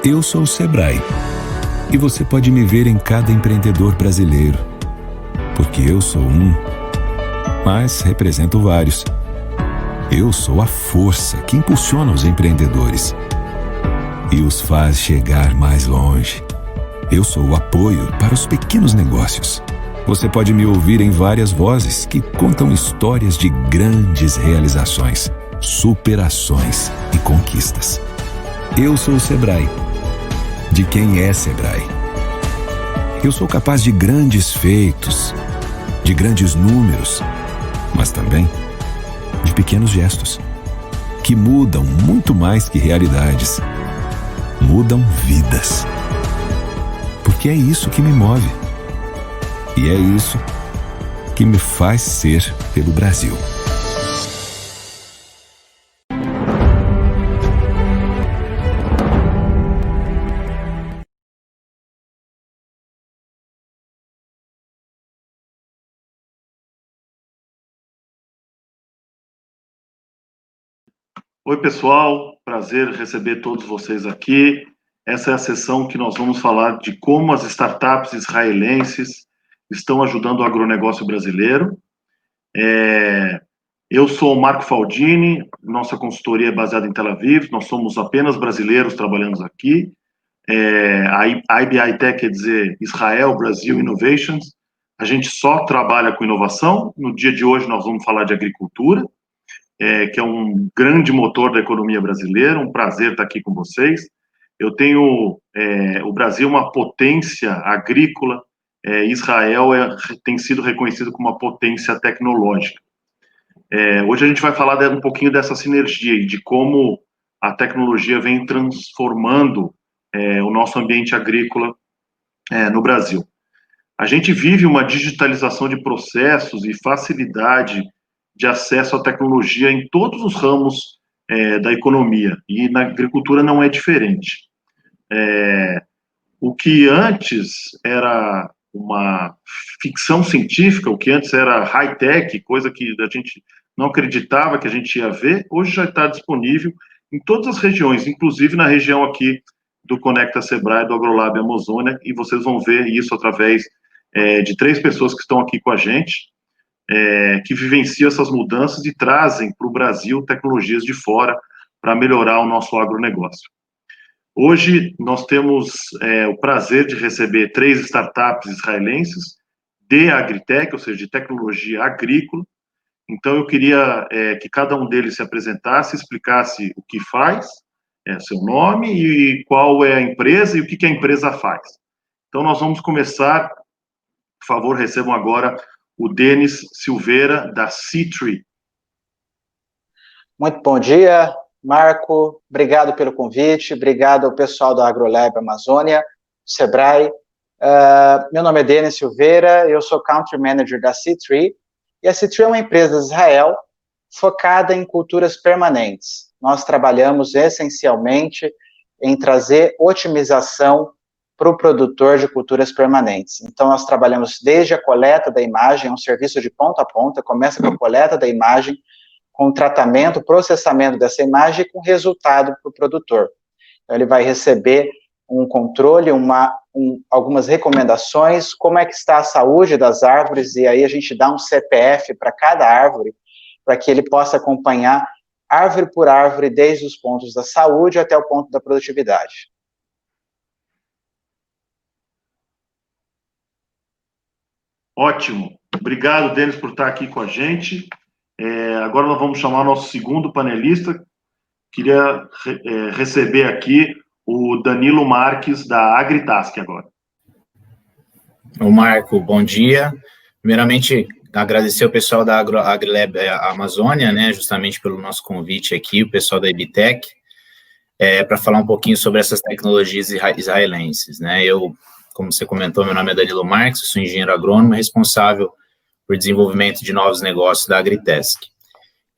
Eu sou o Sebrae e você pode me ver em cada empreendedor brasileiro, porque eu sou um, mas represento vários. Eu sou a força que impulsiona os empreendedores e os faz chegar mais longe. Eu sou o apoio para os pequenos negócios. Você pode me ouvir em várias vozes que contam histórias de grandes realizações, superações e conquistas. Eu sou o Sebrae, de quem é Sebrae. Eu sou capaz de grandes feitos, de grandes números, mas também de pequenos gestos, que mudam muito mais que realidades. Mudam vidas. Porque é isso que me move. E é isso que me faz ser pelo Brasil. Oi, pessoal, prazer receber todos vocês aqui. Essa é a sessão que nós vamos falar de como as startups israelenses estão ajudando o agronegócio brasileiro. Eu sou o Marco Faldini, nossa consultoria é baseada em Tel Aviv, nós somos apenas brasileiros trabalhando aqui. A IBI Tech quer dizer Israel Brasil Innovations. A gente só trabalha com inovação. No dia de hoje nós vamos falar de agricultura, que é um grande motor da economia brasileira. Um prazer estar aqui com vocês. O Brasil é uma potência agrícola, Israel tem sido reconhecido como uma potência tecnológica. Hoje a gente vai falar um pouquinho dessa sinergia e de como a tecnologia vem transformando o nosso ambiente agrícola no Brasil. A gente vive uma digitalização de processos e facilidade de acesso à tecnologia em todos os ramos da economia, e na agricultura não é diferente. O que antes era uma ficção científica, o que antes era high-tech, coisa que a gente não acreditava que a gente ia ver, hoje já está disponível em todas as regiões, inclusive na região aqui do Conecta Sebrae, do AgroLab Amazônia, e vocês vão ver isso através de 3 pessoas que estão aqui com a gente, que vivenciam essas mudanças e trazem para o Brasil tecnologias de fora para melhorar o nosso agronegócio. Hoje nós temos o prazer de receber 3 startups israelenses de agritech, ou seja, de tecnologia agrícola. Então eu queria que cada um deles se apresentasse, explicasse o que faz, seu nome e qual é a empresa e o que a empresa faz. Então nós vamos começar. Por favor, recebam agora o Denis Silveira, da C3. Muito bom dia, Marco. Obrigado pelo convite. Obrigado ao pessoal do AgroLab Amazônia, Sebrae. Meu nome é Denis Silveira, eu sou Country Manager da C3. E a C3 é uma empresa de Israel focada em culturas permanentes. Nós trabalhamos essencialmente em trazer otimização para o produtor de culturas permanentes. Então, nós trabalhamos desde a coleta da imagem, um serviço de ponta a ponta, começa com a coleta da imagem, com o tratamento, processamento dessa imagem e com resultado para o produtor. Então, ele vai receber um controle, algumas recomendações, como é que está a saúde das árvores, e aí a gente dá um CPF para cada árvore, para que ele possa acompanhar árvore por árvore, desde os pontos da saúde até o ponto da produtividade. Ótimo. Obrigado, Denis, por estar aqui com a gente. Agora nós vamos chamar o nosso segundo panelista. Queria receber aqui o Danilo Marques, da Agritask agora. Ô Marco, bom dia. Primeiramente, agradecer ao pessoal da AgroLab Amazônia, né, justamente pelo nosso convite aqui, o pessoal da IBTech, para falar um pouquinho sobre essas tecnologias israelenses, né. Como você comentou, meu nome é Danilo Marques, eu sou engenheiro agrônomo responsável por desenvolvimento de novos negócios da Agritask.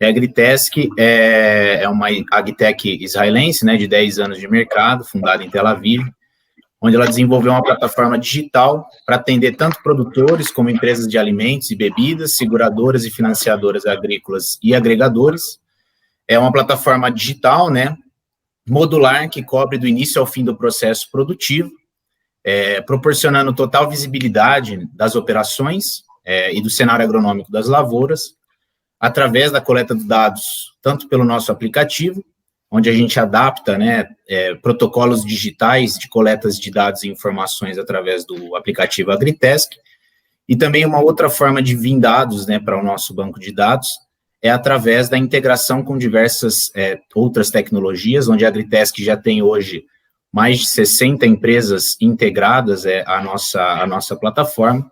A Agritask é uma agtech israelense, né, de 10 anos de mercado, fundada em Tel Aviv, onde ela desenvolveu uma plataforma digital para atender tanto produtores como empresas de alimentos e bebidas, seguradoras e financiadoras agrícolas e agregadores, é uma plataforma digital, né, modular, que cobre do início ao fim do processo produtivo, proporcionando total visibilidade das operações e do cenário agronômico das lavouras, através da coleta de dados, tanto pelo nosso aplicativo, onde a gente adapta, né, protocolos digitais de coletas de dados e informações através do aplicativo Agritask, e também uma outra forma de vir dados, né, para o nosso banco de dados, é através da integração com diversas outras tecnologias, onde a Agritask já tem hoje mais de 60 empresas integradas à nossa plataforma,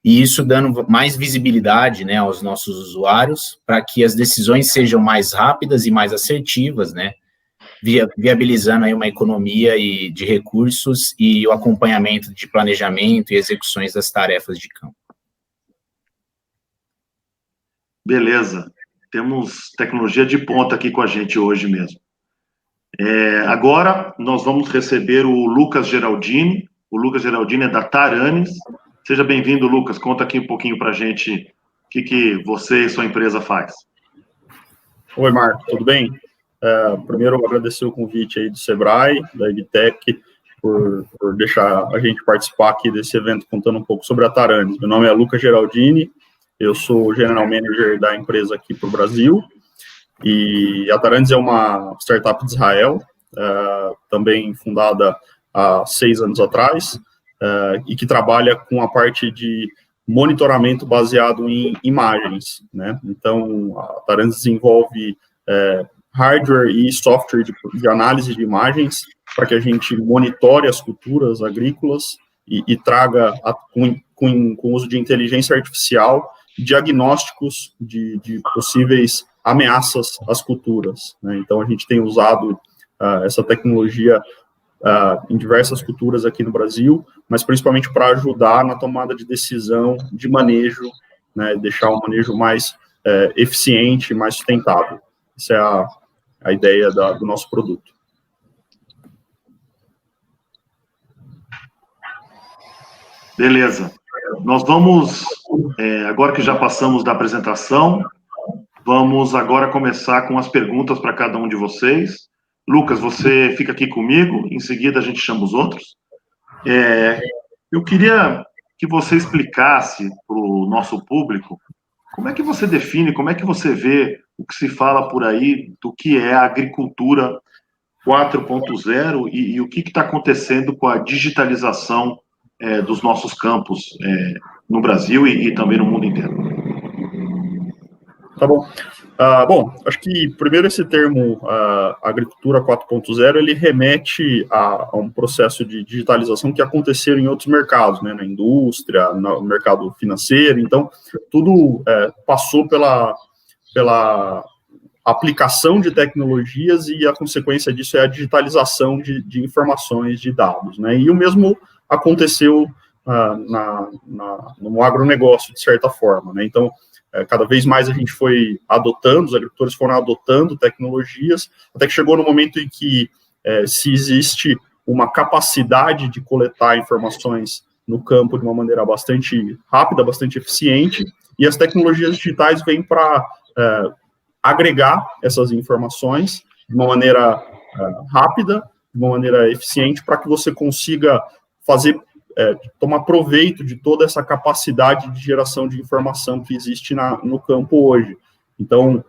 e isso dando mais visibilidade, né, aos nossos usuários, para que as decisões sejam mais rápidas e mais assertivas, né, viabilizando aí uma economia de recursos e o acompanhamento de planejamento e execuções das tarefas de campo. Beleza. Temos tecnologia de ponta aqui com a gente hoje mesmo. Agora, nós vamos receber o Lucas Geraldini. O Lucas Geraldini é da Taranis. Seja bem-vindo, Lucas. Conta aqui um pouquinho para a gente o que você e sua empresa faz. Oi, Marco, tudo bem? Primeiro, agradecer o convite aí do Sebrae, da EBTEC, por deixar a gente participar aqui desse evento contando um pouco sobre a Taranis. Meu nome é Lucas Geraldini, eu sou General Manager da empresa aqui para o Brasil, e a Taranis é uma startup de Israel, também fundada há 6 anos atrás, e que trabalha com a parte de monitoramento baseado em imagens, né? Então, a Taranis desenvolve hardware e software de análise de imagens para que a gente monitore as culturas agrícolas e traga, com o uso de inteligência artificial, diagnósticos de possíveis ameaças às culturas, né? Então, a gente tem usado essa tecnologia em diversas culturas aqui no Brasil, mas principalmente para ajudar na tomada de decisão de manejo, né, deixar o manejo mais eficiente, mais sustentável. Essa é a ideia do nosso produto. Beleza. Nós vamos, agora que já passamos da apresentação, vamos agora começar com as perguntas para cada um de vocês. Lucas, você fica aqui comigo, em seguida a gente chama os outros. Eu queria que você explicasse para o nosso público como é que você define, como é que você vê o que se fala por aí do que é a agricultura 4.0 e o que está acontecendo com a digitalização dos nossos campos no Brasil e também no mundo inteiro. Tá bom. Bom, acho que primeiro esse termo agricultura 4.0, ele remete a um processo de digitalização que aconteceu em outros mercados, né, na indústria, no mercado financeiro. Então, tudo passou pela aplicação de tecnologias e a consequência disso é a digitalização de informações, de dados, né? E o mesmo aconteceu no agronegócio, de certa forma, né? Então, cada vez mais a gente foi adotando, os agricultores foram adotando tecnologias, até que chegou no momento em que, se existe uma capacidade de coletar informações no campo de uma maneira bastante rápida, bastante eficiente, e as tecnologias digitais vêm para agregar essas informações de uma maneira rápida, de uma maneira eficiente, para que você consiga tomar proveito de toda essa capacidade de geração de informação que existe no campo hoje. Então,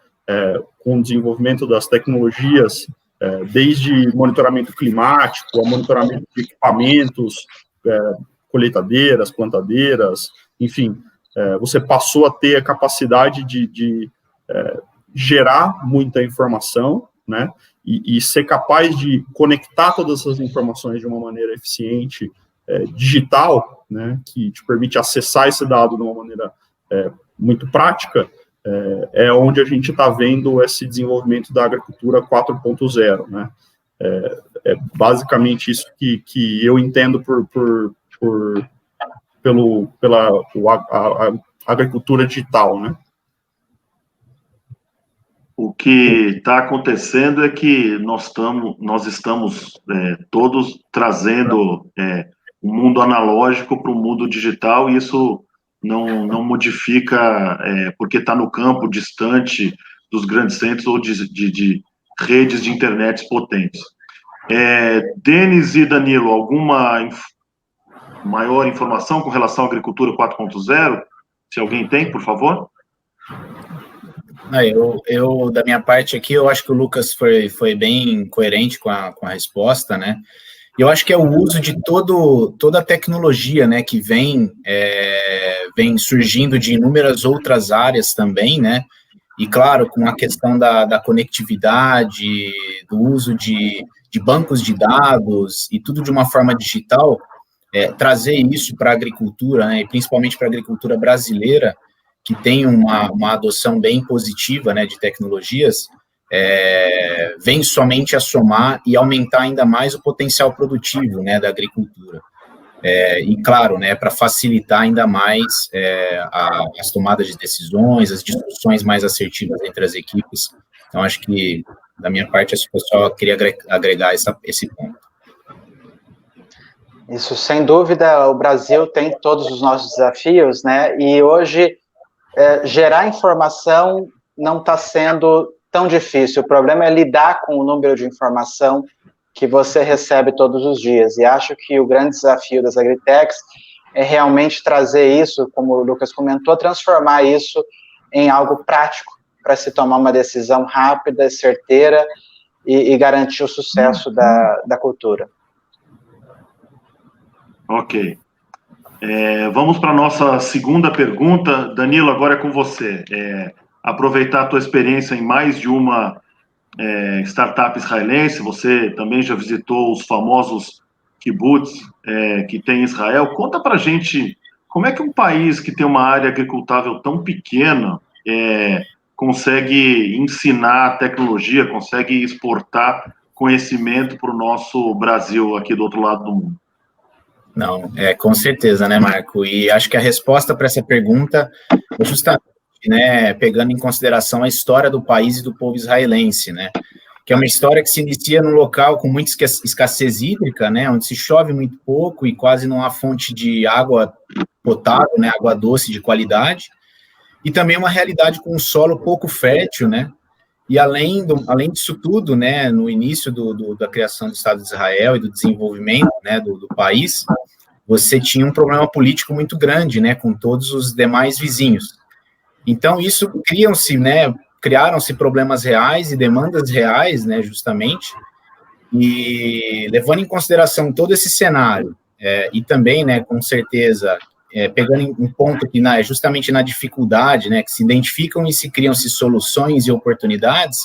com o desenvolvimento das tecnologias, desde monitoramento climático, a monitoramento de equipamentos, colheitadeiras, plantadeiras, enfim, você passou a ter a capacidade de gerar muita informação, né, e ser capaz de conectar todas essas informações de uma maneira eficiente, digital, né, que te permite acessar esse dado de uma maneira muito prática, é onde a gente está vendo esse desenvolvimento da agricultura 4.0, né? É basicamente isso que eu entendo pela agricultura digital, né? O que está acontecendo é que nós estamos todos trazendo o mundo analógico para o mundo digital, e isso não modifica, porque está no campo distante dos grandes centros ou de redes de internet potentes. Denis e Danilo, alguma maior informação com relação à agricultura 4.0? Se alguém tem, por favor. Eu, da minha parte aqui, eu acho que o Lucas foi bem coerente com a resposta, né? Eu acho que é o uso de toda a tecnologia, né, que vem surgindo de inúmeras outras áreas também, né? E, claro, com a questão da conectividade, do uso de bancos de dados e tudo de uma forma digital, trazer isso para a agricultura, né, e principalmente para a agricultura brasileira, que tem uma adoção bem positiva, né, de tecnologias, vem somente a somar e aumentar ainda mais o potencial produtivo, né, da agricultura. E, claro, né, para facilitar ainda mais as tomadas de decisões, as discussões mais assertivas entre as equipes. Então, acho que, da minha parte, eu só queria agregar esse ponto. Isso, sem dúvida, o Brasil tem todos os nossos desafios, né, e hoje gerar informação não está sendo tão difícil, o problema é lidar com o número de informação que você recebe todos os dias, e acho que o grande desafio das agritechs é realmente trazer isso, como o Lucas comentou, transformar isso em algo prático, para se tomar uma decisão rápida, certeira, e garantir o sucesso da cultura. Ok. Vamos para a nossa segunda pergunta. Danilo, agora é com você. Aproveitar a tua experiência em mais de uma startup israelense, você também já visitou os famosos kibbutz que tem em Israel. Conta para a gente como é que um país que tem uma área agricultável tão pequena consegue ensinar tecnologia, consegue exportar conhecimento para o nosso Brasil aqui do outro lado do mundo. Não, com certeza, né, Marco? E acho que a resposta para essa pergunta é justamente, né, pegando em consideração a história do país e do povo israelense, né, que é uma história que se inicia num local com muita escassez hídrica, né, onde se chove muito pouco e quase não há fonte de água potável, né, água doce de qualidade, e também uma realidade com um solo pouco fértil, né, e além disso tudo, né, no início da criação do Estado de Israel e do desenvolvimento, né, do país, você tinha um problema político muito grande, né, com todos os demais vizinhos. Então, isso criaram-se problemas reais e demandas reais, né, justamente, e levando em consideração todo esse cenário, e também, né, com certeza, pegando um ponto que justamente na dificuldade, né, que se identificam e se criam-se soluções e oportunidades,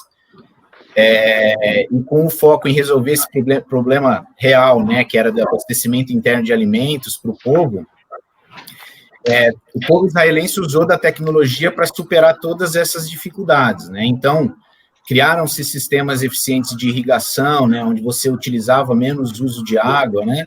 e com o foco em resolver esse problema real, né, que era do abastecimento interno de alimentos para o povo, o povo israelense usou da tecnologia para superar todas essas dificuldades, né, então criaram-se sistemas eficientes de irrigação, né, onde você utilizava menos uso de água, né,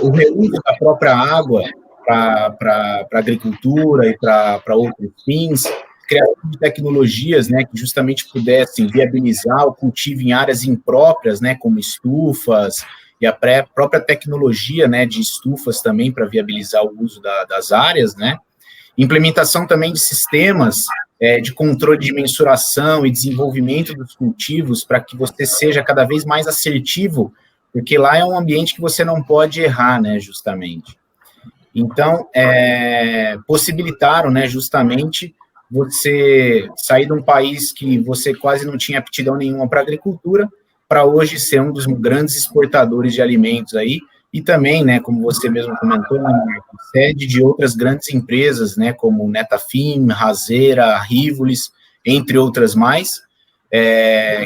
o reuso da própria água para a agricultura e para outros fins, criação de tecnologias, né, que justamente pudessem viabilizar o cultivo em áreas impróprias, né, como estufas, e a própria tecnologia, né, de estufas também para viabilizar o uso das áreas, né, implementação também de sistemas de controle de mensuração e desenvolvimento dos cultivos para que você seja cada vez mais assertivo, porque lá é um ambiente que você não pode errar, né, justamente. Então, possibilitaram, né, justamente, você sair de um país que você quase não tinha aptidão nenhuma para a agricultura, para hoje ser um dos grandes exportadores de alimentos aí, e também, né, como você mesmo comentou, sede de outras grandes empresas, né, como Netafim, Razera, Rivolis, entre outras mais,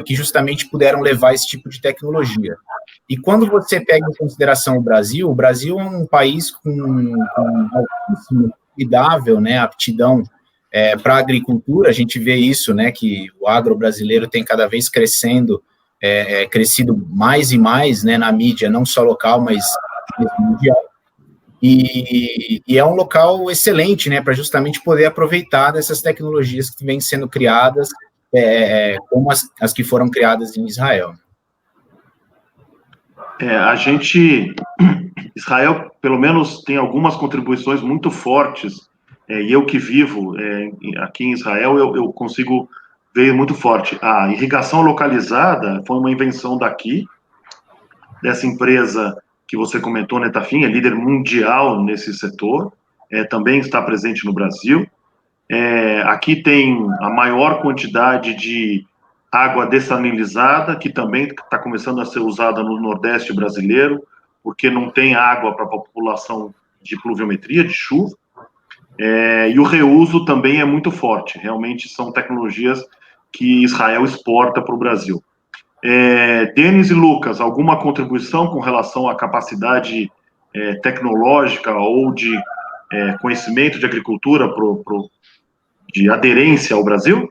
que justamente puderam levar esse tipo de tecnologia. E quando você pega em consideração o Brasil é um país com altíssimo, cuidável, né, aptidão para a agricultura. A gente vê isso, né, que o agro brasileiro tem cada vez crescido mais e mais, né, na mídia, não só local, mas mundial. E é um local excelente, né, para justamente poder aproveitar dessas tecnologias que vêm sendo criadas, como as que foram criadas em Israel. Israel, pelo menos, tem algumas contribuições muito fortes, e eu que vivo aqui em Israel, eu consigo veio muito forte. A irrigação localizada foi uma invenção dessa empresa que você comentou, Netafim, é líder mundial nesse setor, também está presente no Brasil. Aqui tem a maior quantidade de água dessalinizada, que também está começando a ser usada no Nordeste brasileiro, porque não tem água para a população de pluviometria, de chuva. E o reuso também é muito forte. Realmente são tecnologias que Israel exporta para o Brasil. Denis e Lucas, alguma contribuição com relação à capacidade tecnológica ou de conhecimento de agricultura de aderência ao Brasil?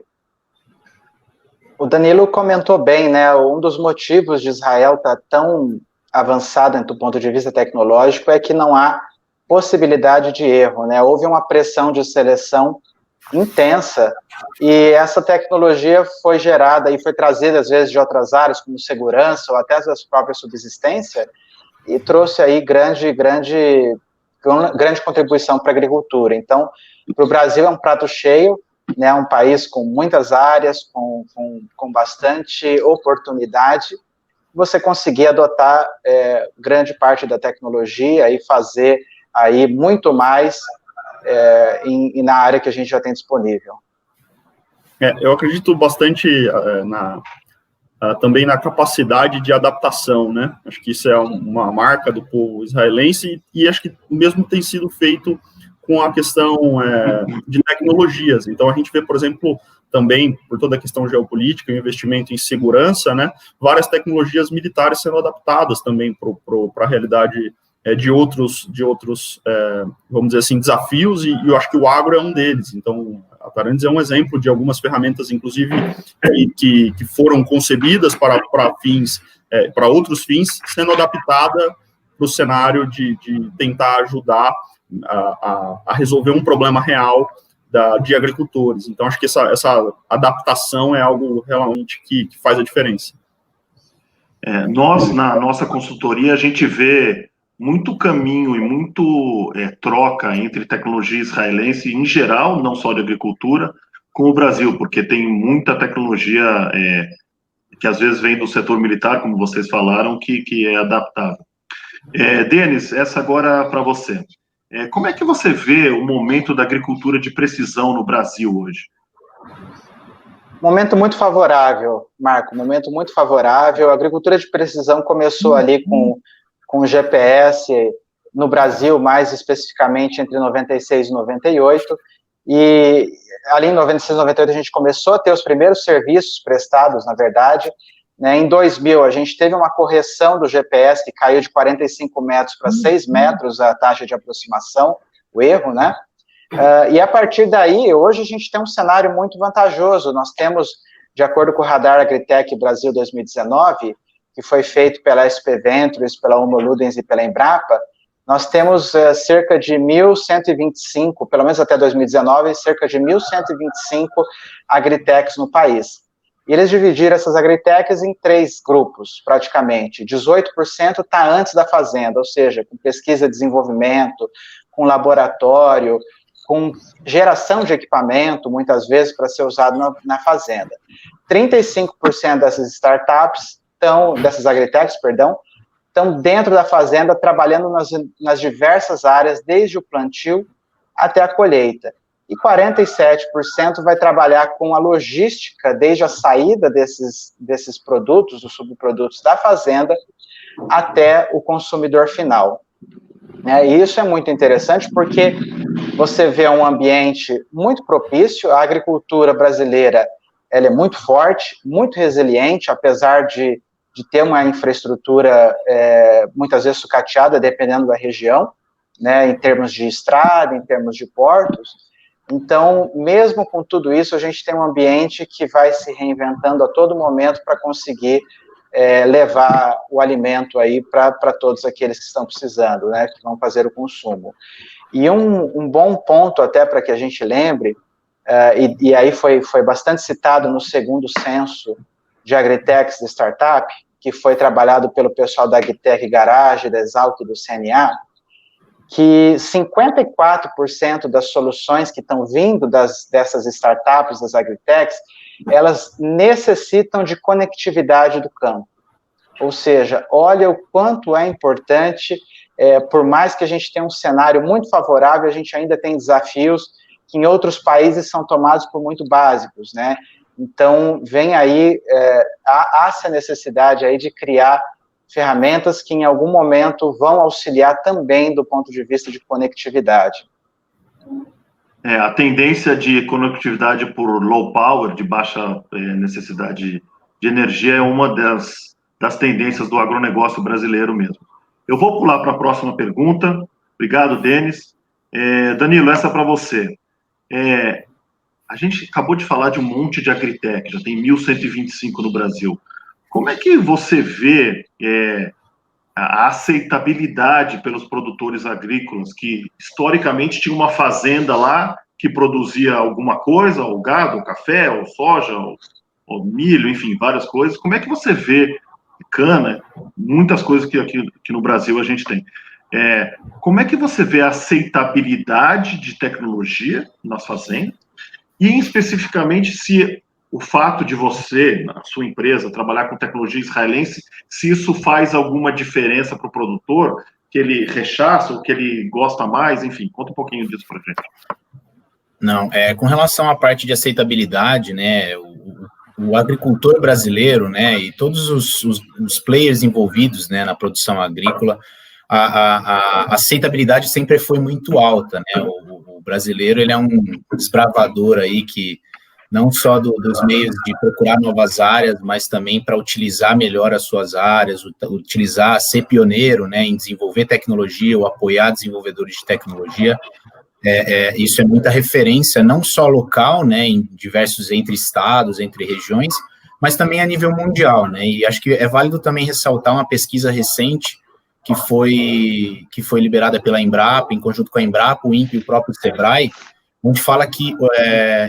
O Danilo comentou bem, né? Um dos motivos de Israel estar tão avançado do ponto de vista tecnológico é que não há possibilidade de erro, né? Houve uma pressão de seleção intensa e essa tecnologia foi gerada e foi trazida às vezes de outras áreas como segurança ou até da própria subsistência e trouxe aí grande contribuição para a agricultura. Então, para o Brasil é um prato cheio, né? Um país com muitas áreas, com bastante oportunidade. Você conseguir adotar grande parte da tecnologia e fazer aí muito mais na área que a gente já tem disponível. Eu acredito bastante também na capacidade de adaptação, né? Acho que isso é uma marca do povo israelense e acho que o mesmo tem sido feito com a questão de tecnologias. Então, a gente vê, por exemplo, também, por toda a questão geopolítica, o investimento em segurança, né? Várias tecnologias militares sendo adaptadas também para a realidade de outros vamos dizer assim, desafios, e eu acho que o agro é um deles. Então, a Tarandes é um exemplo de algumas ferramentas, inclusive, que foram concebidas para fins, para outros fins, sendo adaptada para o cenário de tentar ajudar a resolver um problema real de agricultores. Então, acho que essa adaptação é algo realmente que faz a diferença. Nós, na nossa consultoria, a gente vê muito caminho e muito troca entre tecnologia israelense em geral, não só de agricultura, com o Brasil, porque tem muita tecnologia que às vezes vem do setor militar, como vocês falaram, que é adaptável. Denis, essa agora para você. Como é que você vê o momento da agricultura de precisão no Brasil hoje? Momento muito favorável, Marco, momento muito favorável. A agricultura de precisão começou ali com o GPS no Brasil, mais especificamente entre 96 e 98, e ali em 96 e 98 a gente começou a ter os primeiros serviços prestados, na verdade, né? Em 2000 a gente teve uma correção do GPS que caiu de 45 metros para 6 metros a taxa de aproximação, o erro, né? E a partir daí, hoje a gente tem um cenário muito vantajoso. Nós temos, de acordo com o Radar Agritech Brasil 2019, que foi feito pela SP Ventures, pela Homo Ludens e pela Embrapa, nós temos cerca de 1.125, pelo menos até 2019, cerca de 1.125 agritechs no país. E eles dividiram essas agritechs em 3 grupos, praticamente. 18% está antes da fazenda, ou seja, com pesquisa e desenvolvimento, com laboratório, com geração de equipamento, muitas vezes, para ser usado na fazenda. 35% dessas startups, dessas agritechs, estão dentro da fazenda, trabalhando nas diversas áreas, desde o plantio até a colheita. E 47% vai trabalhar com a logística, desde a saída desses produtos, dos subprodutos da fazenda, até o consumidor final. E isso é muito interessante, porque você vê um ambiente muito propício. A agricultura brasileira ela é muito forte, muito resiliente, apesar de ter uma infraestrutura muitas vezes sucateada, dependendo da região, né, em termos de estrada, em termos de portos. Então, mesmo com tudo isso, a gente tem um ambiente que vai se reinventando a todo momento para conseguir levar o alimento aí para todos aqueles que estão precisando, né, que vão fazer o consumo. E um bom ponto até para que a gente lembre, e aí foi bastante citado no segundo censo de Agritechs de Startup, que foi trabalhado pelo pessoal da Agritech Garage, da Exalc e do CNA, que 54% das soluções que estão vindo dessas startups, das agritechs, elas necessitam de conectividade do campo. Ou seja, olha o quanto é importante, por mais que a gente tenha um cenário muito favorável, a gente ainda tem desafios que em outros países são tomados por muito básicos, né? Então, vem aí, há essa necessidade aí de criar ferramentas que em algum momento vão auxiliar também do ponto de vista de conectividade. A tendência de conectividade por low power, de baixa necessidade de energia, é uma das tendências do agronegócio brasileiro mesmo. Eu vou pular para a próxima pergunta. Obrigado, Denis. Danilo, essa é para você. A gente acabou de falar de um monte de agritech, já tem 1.125 no Brasil. Como é que você vê a aceitabilidade pelos produtores agrícolas, que historicamente tinha uma fazenda lá que produzia alguma coisa, ou gado, ou café, ou soja, ou milho, enfim, várias coisas. Como é que você vê cana, muitas coisas que aqui no Brasil a gente tem. Como é que você vê a aceitabilidade de tecnologia nas fazendas? E, especificamente, se o fato de você, na sua empresa, trabalhar com tecnologia israelense, se isso faz alguma diferença para o produtor, que ele rechaça ou que ele gosta mais, enfim, conta um pouquinho disso para a gente. Não, com relação à parte de aceitabilidade, né, o agricultor brasileiro, né, e todos os players envolvidos, né, na produção agrícola, a aceitabilidade sempre foi muito alta, né, o brasileiro, ele é um desbravador aí que não só dos meios de procurar novas áreas, mas também para utilizar melhor as suas áreas, utilizar, ser pioneiro, né, em desenvolver tecnologia ou apoiar desenvolvedores de tecnologia. Isso é muita referência, não só local, né, em diversos, entre estados, entre regiões, mas também a nível mundial, né, e acho que é válido também ressaltar uma pesquisa recente que foi liberada pela Embrapa, em conjunto com a Embrapa, o INPE e o próprio Sebrae, onde fala que,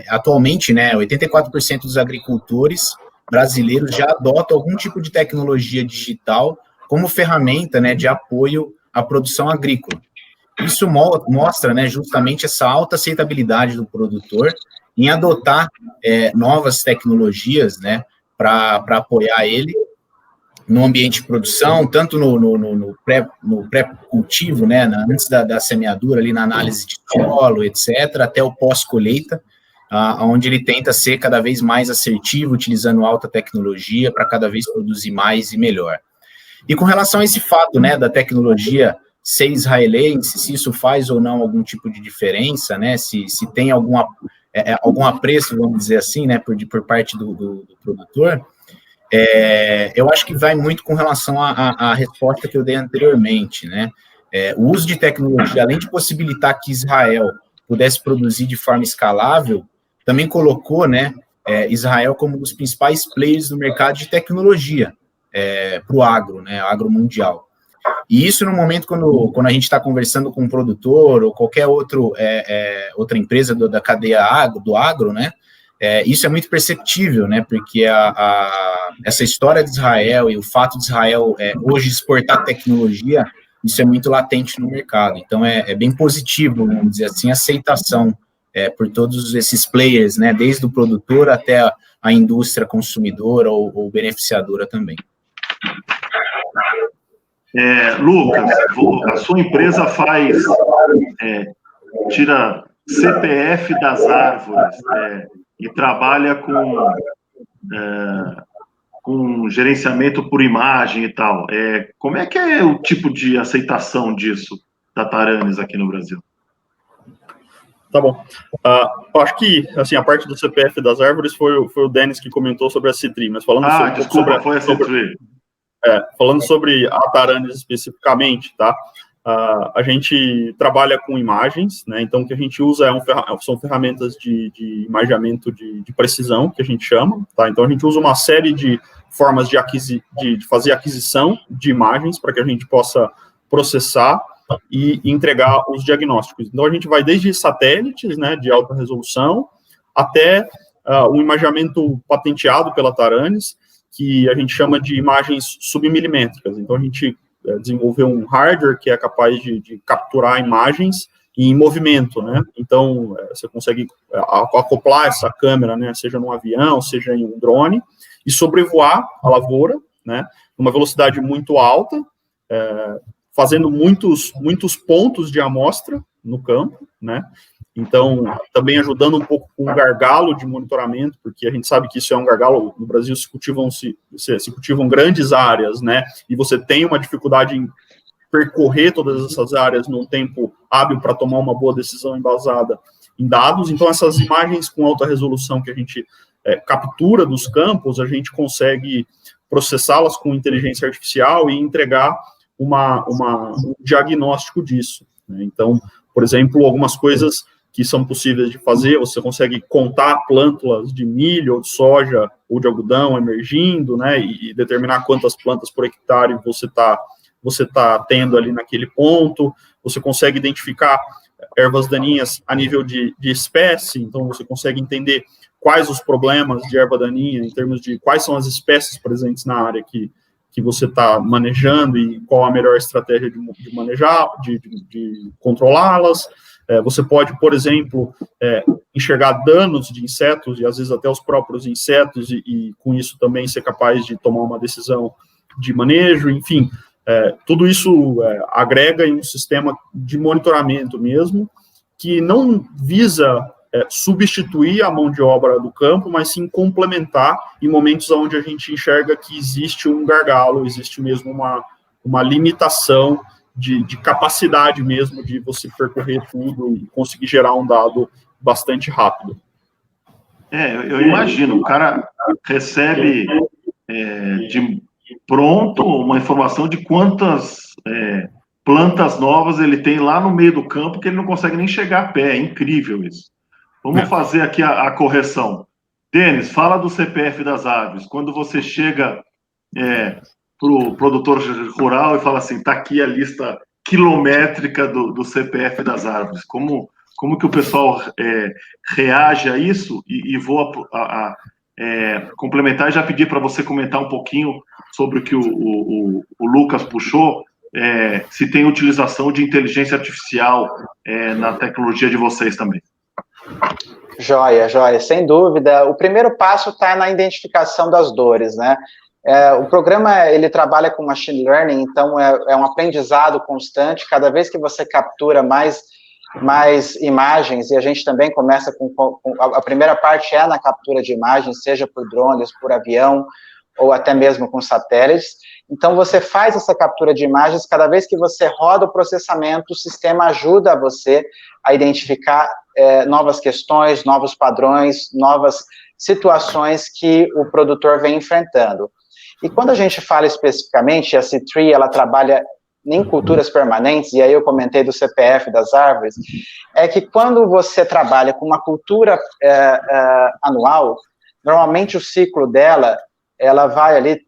atualmente, né, 84% dos agricultores brasileiros já adotam algum tipo de tecnologia digital como ferramenta, né, de apoio à produção agrícola. Isso mostra, né, justamente essa alta aceitabilidade do produtor em adotar novas tecnologias, né, para apoiar ele no ambiente de produção, tanto no pré-cultivo, né, antes da semeadura, ali na análise de solo, etc., até o pós-colheita, onde ele tenta ser cada vez mais assertivo, utilizando alta tecnologia para cada vez produzir mais e melhor. E com relação a esse fato, né, da tecnologia ser israelense, se isso faz ou não algum tipo de diferença, né, se tem algum apreço, vamos dizer assim, né, por parte do produtor, eu acho que vai muito com relação à resposta que eu dei anteriormente, né, o uso de tecnologia, além de possibilitar que Israel pudesse produzir de forma escalável, também colocou, né, Israel como um dos principais players do mercado de tecnologia para o agro, né, agro mundial. E isso no momento quando a gente está conversando com um produtor ou qualquer outra empresa da cadeia do agro, né, isso é muito perceptível, né, porque essa história de Israel e o fato de Israel hoje exportar tecnologia, isso é muito latente no mercado. Então, é bem positivo, vamos dizer assim, a aceitação por todos esses players, né, desde o produtor até a indústria consumidora ou beneficiadora também. Lucas, a sua empresa tira CPF das árvores e trabalha com gerenciamento por imagem e tal. Como é que é o tipo de aceitação disso da Taranis aqui no Brasil? Tá bom. Eu acho que, assim, a parte do CPF das árvores foi o Denis que comentou sobre a Citri, mas falando foi a Citri. Falando sobre a Taranis especificamente, tá? A gente trabalha com imagens, né? Então, o que a gente usa são ferramentas de imageamento de precisão, que a gente chama, tá? Então, a gente usa uma série de formas de fazer aquisição de imagens para que a gente possa processar e entregar os diagnósticos. Então, a gente vai desde satélites, né, de alta resolução, até um imageamento patenteado pela Taranis, que a gente chama de imagens submilimétricas. Então, a gente desenvolver um hardware que é capaz de capturar imagens em movimento, né? Então, você consegue acoplar essa câmera, né, seja num avião, seja em um drone, e sobrevoar a lavoura, né, numa velocidade muito alta, fazendo muitos pontos de amostra no campo, né? Então, também ajudando um pouco com o gargalo de monitoramento, porque a gente sabe que isso é um gargalo, no Brasil se cultivam grandes áreas, né? E você tem uma dificuldade em percorrer todas essas áreas num tempo hábil para tomar uma boa decisão embasada em dados. Então, essas imagens com alta resolução que a gente captura dos campos, a gente consegue processá-las com inteligência artificial e entregar um diagnóstico disso, né? Então, por exemplo, algumas coisas que são possíveis de fazer, você consegue contar plântulas de milho, ou de soja, ou de algodão emergindo, né, e determinar quantas plantas por hectare você tá tendo ali naquele ponto. Você consegue identificar ervas daninhas a nível de espécie, então você consegue entender quais os problemas de erva daninha, em termos de quais são as espécies presentes na área que você está manejando e qual a melhor estratégia de manejar, de controlá-las. Você pode, por exemplo, enxergar danos de insetos e às vezes até os próprios insetos e com isso também ser capaz de tomar uma decisão de manejo, enfim. Tudo isso agrega em um sistema de monitoramento mesmo, que não visa substituir a mão de obra do campo, mas sim complementar em momentos onde a gente enxerga que existe um gargalo, existe mesmo uma limitação de capacidade mesmo de você percorrer tudo e conseguir gerar um dado bastante rápido. Eu imagino, o cara recebe de pronto uma informação de quantas plantas novas ele tem lá no meio do campo que ele não consegue nem chegar a pé. É incrível isso. Vamos fazer aqui a correção. Denis, fala do CPF das aves. Quando você chega para o produtor rural e fala assim, está aqui a lista quilométrica do CPF das árvores. Como que o pessoal reage a isso? E vou complementar e já pedir para você comentar um pouquinho sobre o que o Lucas puxou, se tem utilização de inteligência artificial na tecnologia de vocês também. Joia, sem dúvida. O primeiro passo está na identificação das dores, né? O programa, ele trabalha com machine learning, então é um aprendizado constante. Cada vez que você captura mais imagens, e a gente também começa a primeira parte na captura de imagens, seja por drones, por avião, ou até mesmo com satélites. Então, você faz essa captura de imagens, cada vez que você roda o processamento, o sistema ajuda você a identificar novas questões, novos padrões, novas situações que o produtor vem enfrentando. E quando a gente fala especificamente, a C3, ela trabalha em culturas permanentes, e aí eu comentei do CPF das árvores, é que quando você trabalha com uma cultura anual, normalmente o ciclo dela, ela vai ali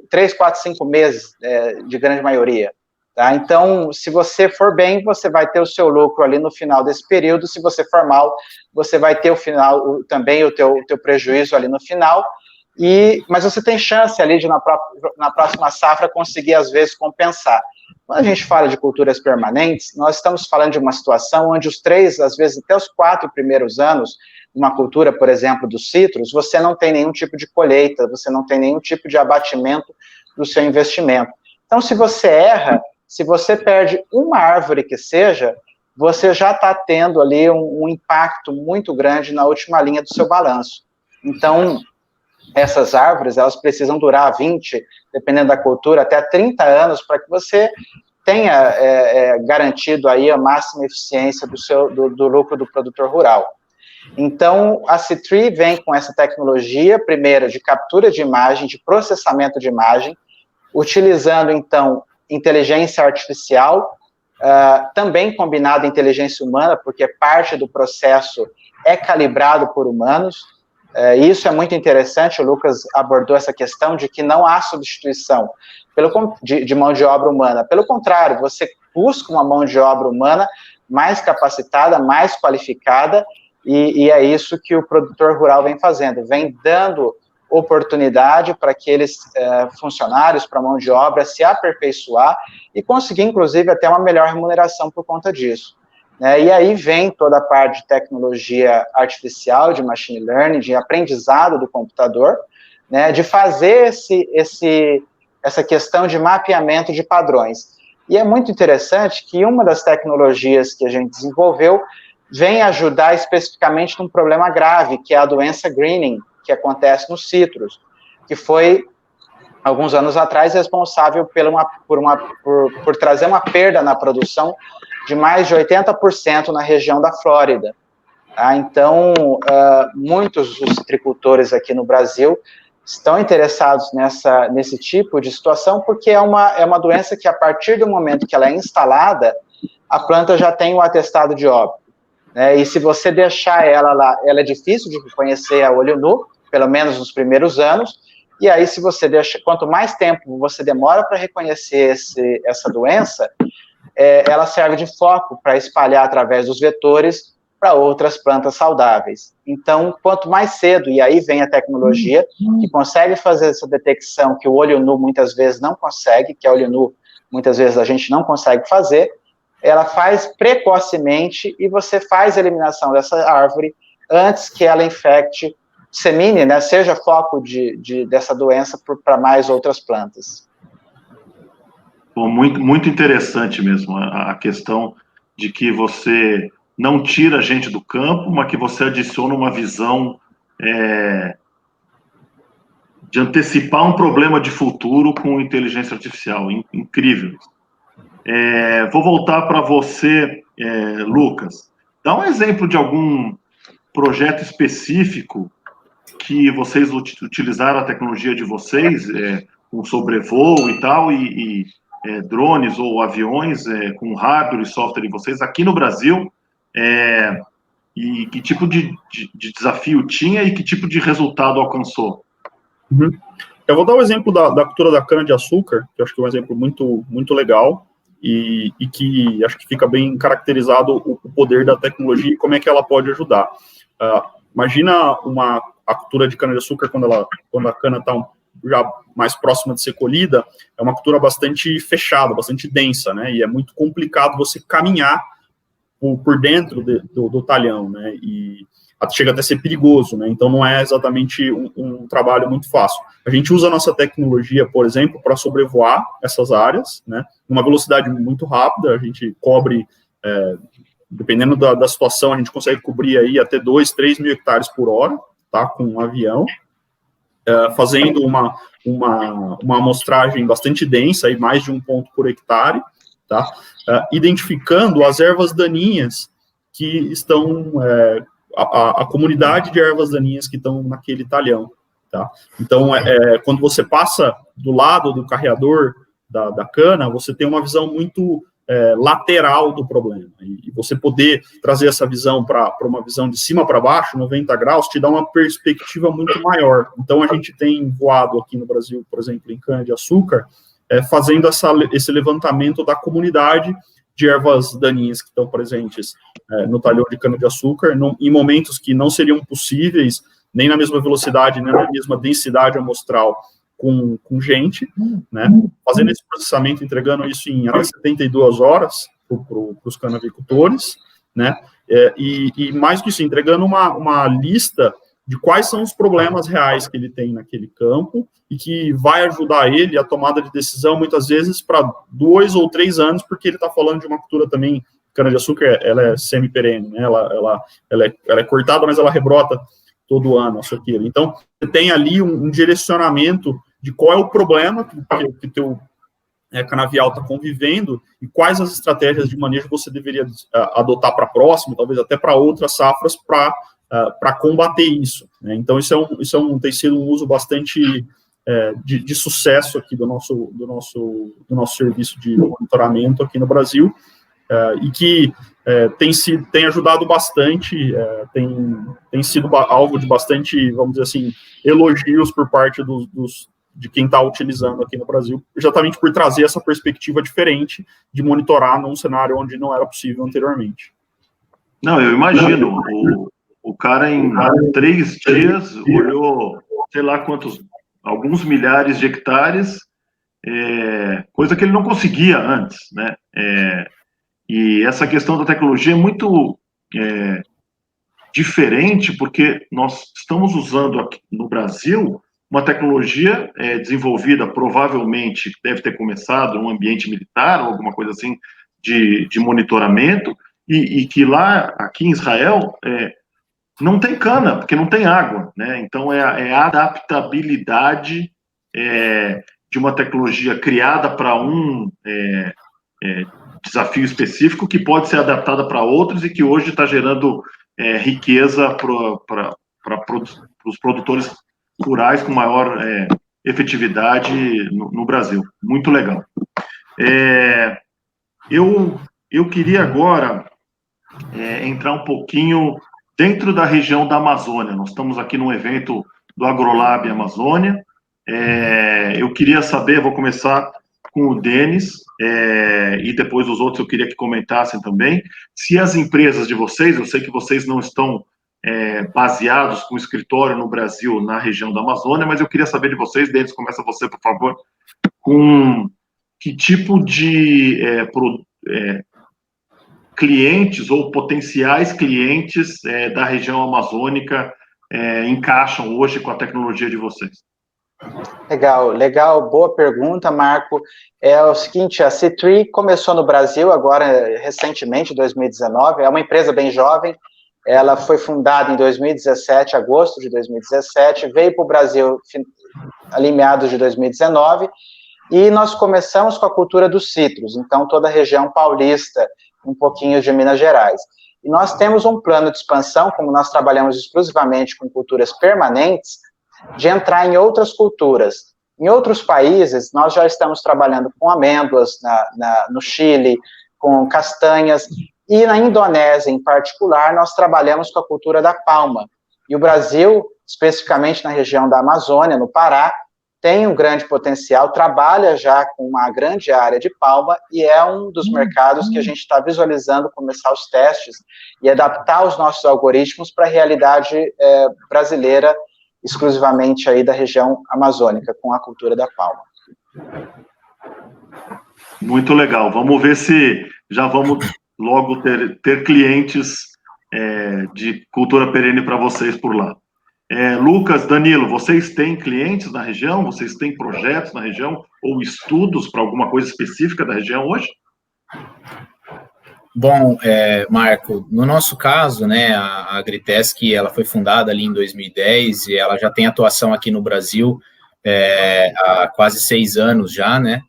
3, 4, 5 meses, de grande maioria. Tá? Então, se você for bem, você vai ter o seu lucro ali no final desse período. Se você for mal, você vai ter também o teu prejuízo ali no final. Mas você tem chance ali de, na próxima safra, conseguir, às vezes, compensar. Quando a gente fala de culturas permanentes, nós estamos falando de uma situação onde os 3, às vezes até os 4 primeiros anos, uma cultura, por exemplo, dos citros, você não tem nenhum tipo de colheita, você não tem nenhum tipo de abatimento do seu investimento. Então, se você erra, se você perde uma árvore que seja, você já está tendo ali um impacto muito grande na última linha do seu balanço. Então, essas árvores, elas precisam durar 20, dependendo da cultura, até 30 anos para que você tenha garantido aí a máxima eficiência do lucro do produtor rural. Então, a C3 vem com essa tecnologia, primeiro, de captura de imagem, de processamento de imagem, utilizando, então, inteligência artificial, também combinada inteligência humana, porque parte do processo é calibrado por humanos. Isso é muito interessante, o Lucas abordou essa questão de que não há substituição de mão de obra humana. Pelo contrário, você busca uma mão de obra humana mais capacitada, mais qualificada, e é isso que o produtor rural vem fazendo, vem dando oportunidade para aqueles funcionários, para a mão de obra, se aperfeiçoar e conseguir, inclusive, até uma melhor remuneração por conta disso. E aí vem toda a parte de tecnologia artificial, de machine learning, de aprendizado do computador, de fazer essa questão de mapeamento de padrões. E é muito interessante que uma das tecnologias que a gente desenvolveu vem ajudar especificamente num problema grave, que é a doença greening, que acontece nos citros, que foi, alguns anos atrás, responsável por trazer uma perda na produção de mais de 80% na região da Flórida. Então, muitos dos citricultores aqui no Brasil estão interessados nesse tipo de situação, porque é uma doença que, a partir do momento que ela é instalada, a planta já tem o atestado de óbito. E se você deixar ela lá, ela é difícil de reconhecer a olho nu, pelo menos nos primeiros anos, e aí se você deixa, quanto mais tempo você demora para reconhecer essa doença, ela serve de foco para espalhar através dos vetores para outras plantas saudáveis. Então, quanto mais cedo, e aí vem a tecnologia, que consegue fazer essa detecção que o olho nu muitas vezes não consegue, que a olho nu muitas vezes a gente não consegue fazer, ela faz precocemente e você faz a eliminação dessa árvore antes que ela infecte, dissemine, seja foco dessa doença para mais outras plantas. Bom, muito, muito interessante mesmo a questão de que você não tira a gente do campo, mas que você adiciona uma visão de antecipar um problema de futuro com inteligência artificial. Incrível. Vou voltar para você, Lucas. Dá um exemplo de algum projeto específico que vocês utilizaram a tecnologia de vocês, com sobrevoo e tal, e drones ou aviões com hardware e software de vocês aqui no Brasil, e que tipo de desafio tinha e que tipo de resultado alcançou? Uhum. Eu vou dar o exemplo da cultura da cana-de-açúcar, que eu acho que é um exemplo muito, muito legal, e que acho que fica bem caracterizado o poder da tecnologia e como é que ela pode ajudar. Imagina a cultura de cana-de-açúcar quando a cana está já mais próxima de ser colhida, é uma cultura bastante fechada, bastante densa, e é muito complicado você caminhar por dentro do talhão, e chega até a ser perigoso, então não é exatamente um trabalho muito fácil. A gente usa a nossa tecnologia, por exemplo, para sobrevoar essas áreas, numa velocidade muito rápida, a gente cobre, dependendo da situação, a gente consegue cobrir aí até 2, 3 mil hectares por hora, com um avião, fazendo uma amostragem bastante densa, aí mais de 1 ponto por hectare, identificando as ervas daninhas que estão, a comunidade de ervas daninhas que estão naquele talhão. Então, quando você passa do lado do carreador da cana, você tem uma visão muito lateral do problema, e você poder trazer essa visão para uma visão de cima para baixo, 90 graus, te dá uma perspectiva muito maior. Então, a gente tem voado aqui no Brasil, por exemplo, em cana-de-açúcar, fazendo esse levantamento da comunidade de ervas daninhas que estão presentes no talhão de cana-de-açúcar, em momentos que não seriam possíveis, nem na mesma velocidade, nem na mesma densidade amostral com gente, fazendo esse processamento, entregando isso em até 72 horas para os canavicultores, e mais que isso, entregando uma lista de quais são os problemas reais que ele tem naquele campo e que vai ajudar ele a tomada de decisão, muitas vezes, para 2 ou 3 anos, porque ele está falando de uma cultura também, cana-de-açúcar, ela é semi-perene, ela é cortada, mas ela rebrota todo ano, a soqueira. Então, você tem ali um direcionamento de qual é o problema que teu canavial está convivendo e quais as estratégias de manejo você deveria adotar para próximo, talvez até para outras safras, para combater isso. Então, isso tem sido um uso bastante de sucesso aqui do nosso serviço de monitoramento aqui no Brasil, e que tem ajudado bastante, tem sido alvo de bastante, vamos dizer assim, elogios por parte de quem está utilizando aqui no Brasil, exatamente por trazer essa perspectiva diferente de monitorar num cenário onde não era possível anteriormente. Não, eu imagino, o cara em 3 dias olhou sei lá quantos, alguns milhares de hectares, coisa que ele não conseguia antes, né? E essa questão da tecnologia é muito diferente, porque nós estamos usando aqui no Brasil uma tecnologia desenvolvida, provavelmente deve ter começado num ambiente militar, ou alguma coisa assim, de monitoramento, e que lá, aqui em Israel, não tem cana, porque não tem água, né? Então, é a adaptabilidade de uma tecnologia criada para um desafio específico, que pode ser adaptada para outros e que hoje está gerando riqueza para os produtores rurais com maior efetividade no Brasil. Muito legal. Eu queria agora entrar um pouquinho dentro da região da Amazônia. Nós estamos aqui num evento do AgroLab Amazônia. Eu queria saber, vou começar com o Denis, e depois os outros eu queria que comentassem também, se as empresas de vocês, eu sei que vocês não estão baseados com escritório no Brasil, na região da Amazônia, mas eu queria saber de vocês, Denis, começa você, por favor, com que tipo de clientes ou potenciais clientes da região amazônica encaixam hoje com a tecnologia de vocês. Legal, boa pergunta, Marco. É o seguinte, a C3 começou no Brasil agora, recentemente, em 2019, é uma empresa bem jovem, ela foi fundada em 2017, agosto de 2017, veio para o Brasil ali em meados de 2019, e nós começamos com a cultura dos citros, então toda a região paulista, um pouquinho de Minas Gerais. E nós temos um plano de expansão, como nós trabalhamos exclusivamente com culturas permanentes, de entrar em outras culturas. Em outros países, nós já estamos trabalhando com amêndoas, no Chile, com castanhas, e na Indonésia, em particular, nós trabalhamos com a cultura da palma. E o Brasil, especificamente na região da Amazônia, no Pará, tem um grande potencial, trabalha já com uma grande área de palma, e é um dos mercados que a gente está visualizando começar os testes e adaptar os nossos algoritmos para a realidade brasileira, exclusivamente aí da região amazônica, com a cultura da palma. Muito legal. Vamos ver se já vamos logo ter clientes de cultura perene para vocês por lá. Lucas, Danilo, vocês têm clientes na região? Vocês têm projetos na região? Ou estudos para alguma coisa específica da região hoje? Bom, Marco, no nosso caso, né, a Agritesc, ela foi fundada ali em 2010 e ela já tem atuação aqui no Brasil há quase 6 anos já, né,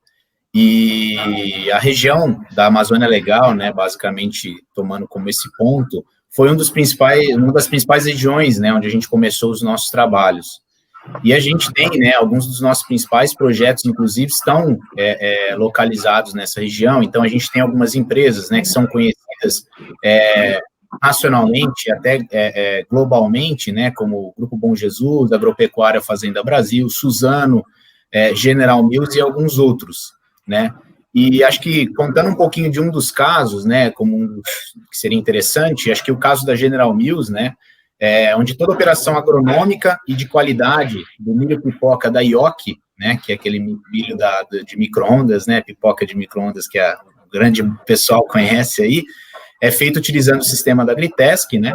e a região da Amazônia Legal, né, basicamente tomando como esse ponto, foi uma das principais regiões, né, onde a gente começou os nossos trabalhos. E a gente tem, né, alguns dos nossos principais projetos, inclusive, estão localizados nessa região. Então, a gente tem algumas empresas, né, que são conhecidas nacionalmente, até globalmente, né, como o Grupo Bom Jesus, Agropecuária Fazenda Brasil, Suzano, General Mills e alguns outros, né. E acho que, contando um pouquinho de um dos casos, né, como um dos que seria interessante, acho que o caso da General Mills, né, onde toda a operação agronômica e de qualidade do milho pipoca da Ioki, né, que é aquele milho de micro-ondas, né, pipoca de micro-ondas que o grande pessoal conhece aí, é feito utilizando o sistema da Agritesc, né,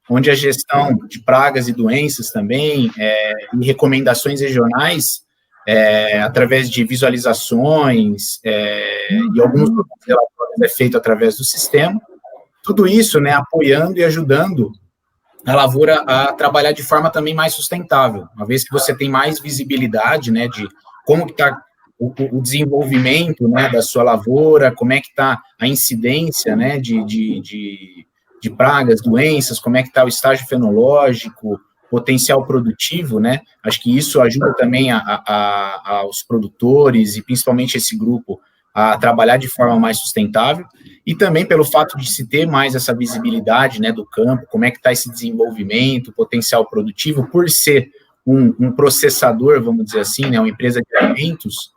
onde a gestão de pragas e doenças também, e recomendações regionais, através de visualizações e alguns relatórios é feito através do sistema, tudo isso, né, apoiando e ajudando a lavoura a trabalhar de forma também mais sustentável, uma vez que você tem mais visibilidade, né, de como que está o desenvolvimento, né, da sua lavoura, como é que está a incidência, né, de pragas, doenças, como é que está o estágio fenológico, potencial produtivo, né, acho que isso ajuda também aos produtores e principalmente esse grupo a trabalhar de forma mais sustentável, e também pelo fato de se ter mais essa visibilidade, né, do campo, como é que está esse desenvolvimento, potencial produtivo, por ser um processador, vamos dizer assim, né, uma empresa de alimentos,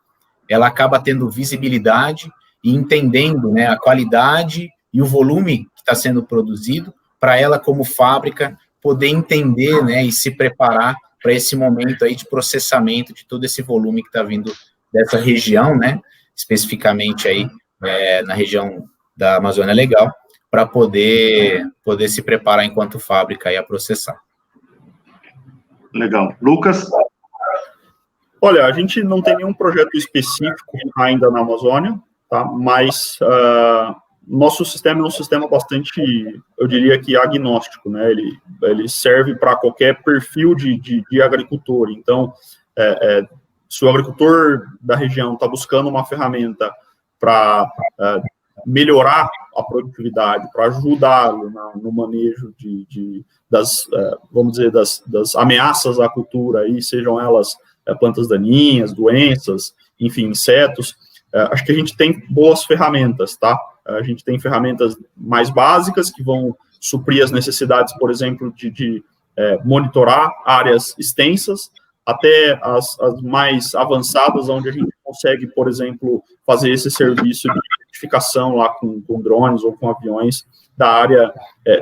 ela acaba tendo visibilidade e entendendo, né, a qualidade e o volume que está sendo produzido, para ela, como fábrica, poder entender, né, e se preparar para esse momento aí de processamento de todo esse volume que está vindo dessa região, né, especificamente aí na região da Amazônia Legal, para poder se preparar enquanto fábrica aí a processar. Legal. Lucas? Olha, a gente não tem nenhum projeto específico ainda na Amazônia, tá? Mas nosso sistema é um sistema bastante, eu diria que agnóstico, né? Ele serve para qualquer perfil de agricultor. Então, se o agricultor da região está buscando uma ferramenta para melhorar a produtividade, para ajudá-lo no manejo das ameaças à cultura, aí, sejam elas plantas daninhas, doenças, enfim, insetos, acho que a gente tem boas ferramentas, tá? A gente tem ferramentas mais básicas que vão suprir as necessidades, por exemplo, de monitorar áreas extensas, até as mais avançadas, onde a gente consegue, por exemplo, fazer esse serviço de identificação lá com drones ou com aviões da área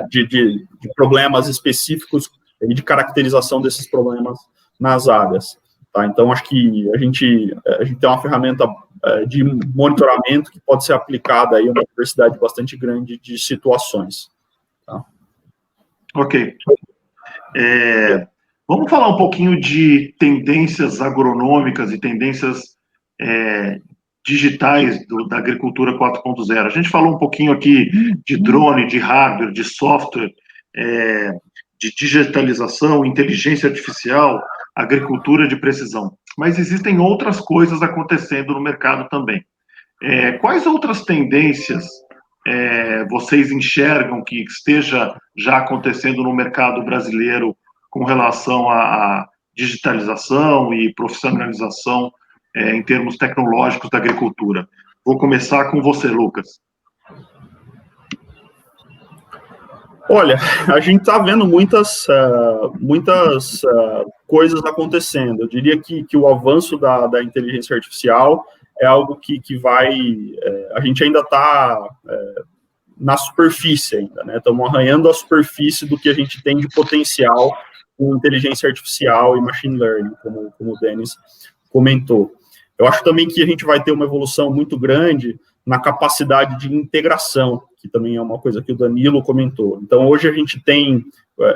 de problemas específicos e de caracterização desses problemas nas áreas. Tá? Então, acho que a gente tem uma ferramenta de monitoramento que pode ser aplicada aí a uma diversidade bastante grande de situações. Tá? Ok. Vamos falar um pouquinho de tendências agronômicas e tendências digitais da agricultura 4.0. A gente falou um pouquinho aqui de drone, de hardware, de software, de digitalização, inteligência artificial, agricultura de precisão. Mas existem outras coisas acontecendo no mercado também. Quais outras tendências vocês enxergam que esteja já acontecendo no mercado brasileiro com relação à digitalização e profissionalização em termos tecnológicos da agricultura? Vou começar com você, Lucas. Olha, a gente está vendo muitas coisas acontecendo. Eu diria que o avanço da inteligência artificial é algo que vai... a gente ainda está na superfície ainda, né? Estamos arranhando a superfície do que a gente tem de potencial com inteligência artificial e machine learning, como o Denis comentou. Eu acho também que a gente vai ter uma evolução muito grande na capacidade de integração, que também é uma coisa que o Danilo comentou. Então, hoje a gente tem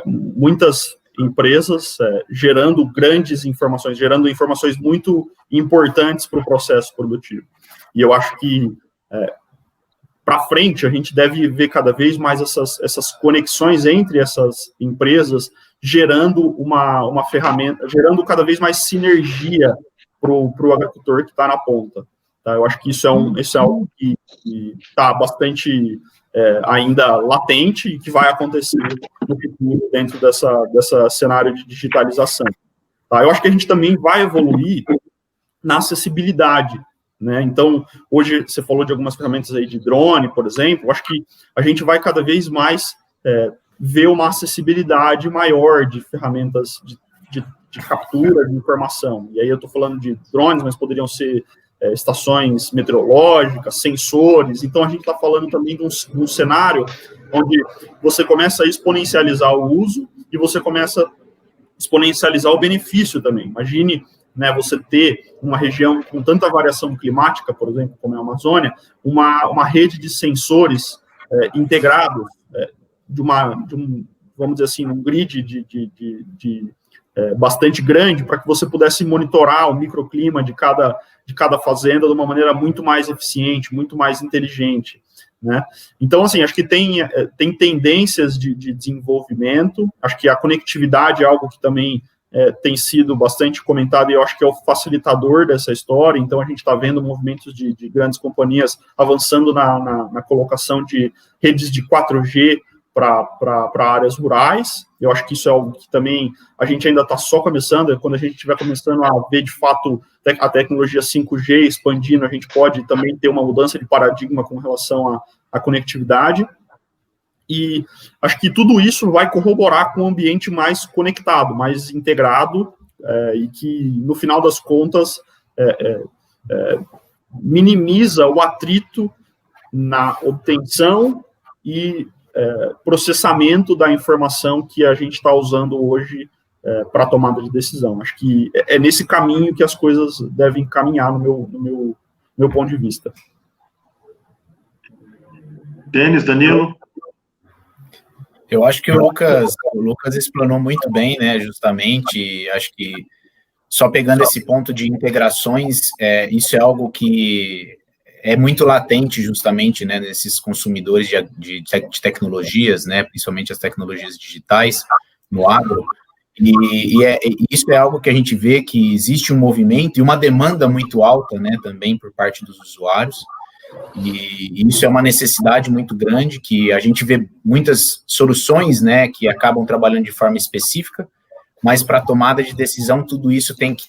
muitas empresas gerando grandes informações, gerando informações muito importantes para o processo produtivo. E eu acho que, para frente, a gente deve ver cada vez mais essas conexões entre essas empresas, gerando uma ferramenta, gerando cada vez mais sinergia para o agricultor que está na ponta. Tá? Eu acho que isso é algo que está bastante ainda latente e que vai acontecer no futuro dentro dessa cenário de digitalização. Tá? Eu acho que a gente também vai evoluir na acessibilidade, né? Então, hoje você falou de algumas ferramentas aí de drone, por exemplo. Eu acho que a gente vai cada vez mais ver uma acessibilidade maior de ferramentas de captura de informação. E aí eu estou falando de drones, mas poderiam ser estações meteorológicas, sensores. Então, a gente está falando também de um cenário onde você começa a exponencializar o uso e você começa a exponencializar o benefício também. Imagine, né, você ter uma região com tanta variação climática, por exemplo, como é a Amazônia, uma rede de sensores integrados, vamos dizer assim, um grid bastante grande, para que você pudesse monitorar o microclima de cada fazenda de uma maneira muito mais eficiente, muito mais inteligente, né? Então, assim, acho que tem tendências de desenvolvimento. Acho que a conectividade é algo que também tem sido bastante comentado, e eu acho que é o facilitador dessa história. Então, a gente está vendo movimentos de grandes companhias avançando na colocação de redes de 4G para áreas rurais. Eu acho que isso é algo que também a gente ainda está só começando. Quando a gente estiver começando a ver, de fato, a tecnologia 5G expandindo, a gente pode também ter uma mudança de paradigma com relação à conectividade. E acho que tudo isso vai corroborar com um ambiente mais conectado, mais integrado, e que, no final das contas, minimiza o atrito na obtenção e processamento da informação que a gente está usando hoje para a tomada de decisão. Acho que é nesse caminho que as coisas devem caminhar no meu ponto de vista. Denis, Danilo? Eu acho que o Lucas explanou muito bem, né, justamente, acho que só pegando esse ponto de integrações, isso é algo que é muito latente, justamente, né, nesses consumidores de tecnologias, né, principalmente as tecnologias digitais no agro, e isso é algo que a gente vê que existe um movimento e uma demanda muito alta, né, também por parte dos usuários, e isso é uma necessidade muito grande, que a gente vê muitas soluções, né, que acabam trabalhando de forma específica, mas para a tomada de decisão, tudo isso tem que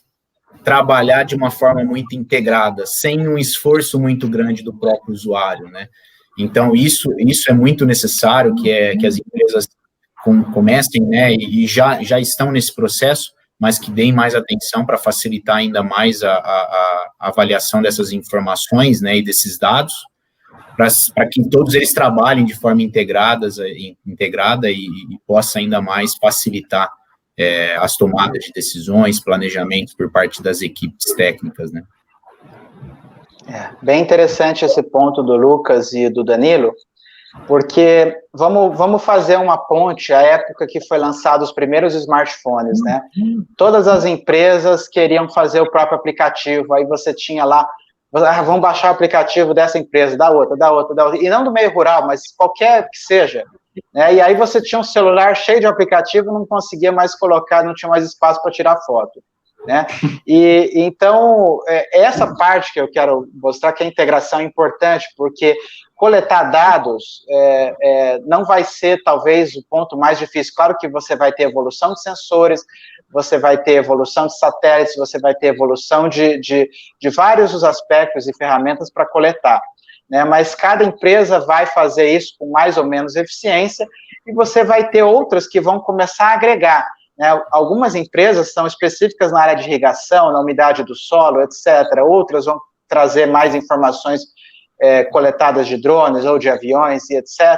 trabalhar de uma forma muito integrada, sem um esforço muito grande do próprio usuário, né? Então, isso é muito necessário, que as empresas comecem, né, e já estão nesse processo, mas que deem mais atenção para facilitar ainda mais a avaliação dessas informações, né, e desses dados, para que todos eles trabalhem de forma integrada e possa ainda mais facilitar as tomadas de decisões, planejamentos por parte das equipes técnicas, né? Bem interessante esse ponto do Lucas e do Danilo, porque vamos fazer uma ponte à época que foi lançado os primeiros smartphones, né? Todas as empresas queriam fazer o próprio aplicativo, aí você tinha lá, vamos baixar o aplicativo dessa empresa, da outra, e não do meio rural, mas qualquer que seja, né? E aí você tinha um celular cheio de aplicativo, não conseguia mais colocar, não tinha mais espaço para tirar foto, né? E então, essa parte que eu quero mostrar que a integração é importante, porque coletar dados não vai ser, talvez, o ponto mais difícil. Claro que você vai ter evolução de sensores, você vai ter evolução de satélites, você vai ter evolução de vários os aspectos e ferramentas para coletar, né? Mas cada empresa vai fazer isso com mais ou menos eficiência, e você vai ter outras que vão começar a agregar, né? Algumas empresas são específicas na área de irrigação, na umidade do solo, etc. Outras vão trazer mais informações coletadas de drones ou de aviões e etc.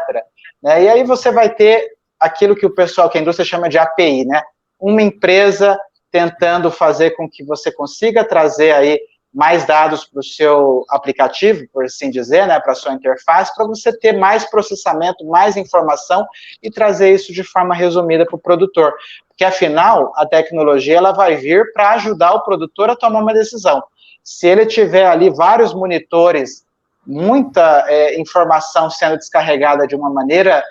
Né? E aí você vai ter aquilo que o pessoal, que a indústria chama de API, né? Uma empresa tentando fazer com que você consiga trazer aí mais dados para o seu aplicativo, por assim dizer, né, para a sua interface, para você ter mais processamento, mais informação e trazer isso de forma resumida para o produtor. Porque, afinal, a tecnologia ela vai vir para ajudar o produtor a tomar uma decisão. Se ele tiver ali vários monitores, muita informação sendo descarregada de uma maneira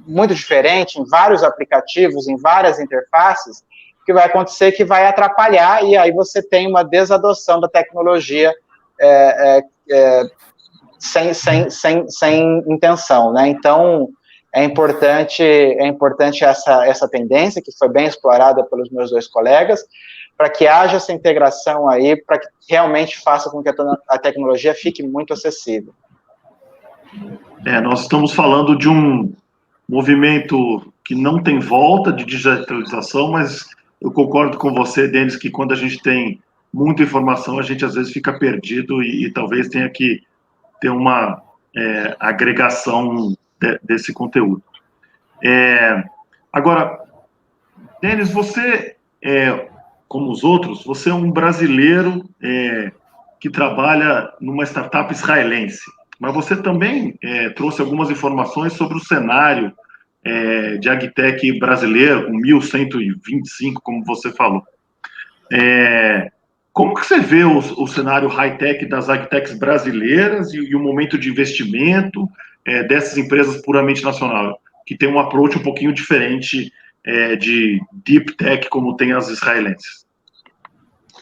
muito diferente, em vários aplicativos, em várias interfaces, o que vai acontecer é que vai atrapalhar, e aí você tem uma desadoção da tecnologia sem intenção, né? Então, é importante essa tendência, que foi bem explorada pelos meus dois colegas, para que haja essa integração aí, para que realmente faça com que a tecnologia fique muito acessível. Nós estamos falando de um movimento que não tem volta de digitalização, mas eu concordo com você, Denis, que quando a gente tem muita informação, a gente às vezes fica perdido e talvez tenha que ter uma agregação desse conteúdo. Agora, Denis, você, como os outros, você é um brasileiro que trabalha numa startup israelense, mas você também trouxe algumas informações sobre o cenário de agtech brasileiro, com 1.125, como você falou. Como que você vê o cenário high-tech das agtechs brasileiras e o momento de investimento dessas empresas puramente nacionais, que tem um approach um pouquinho diferente de deep tech, como tem as israelenses?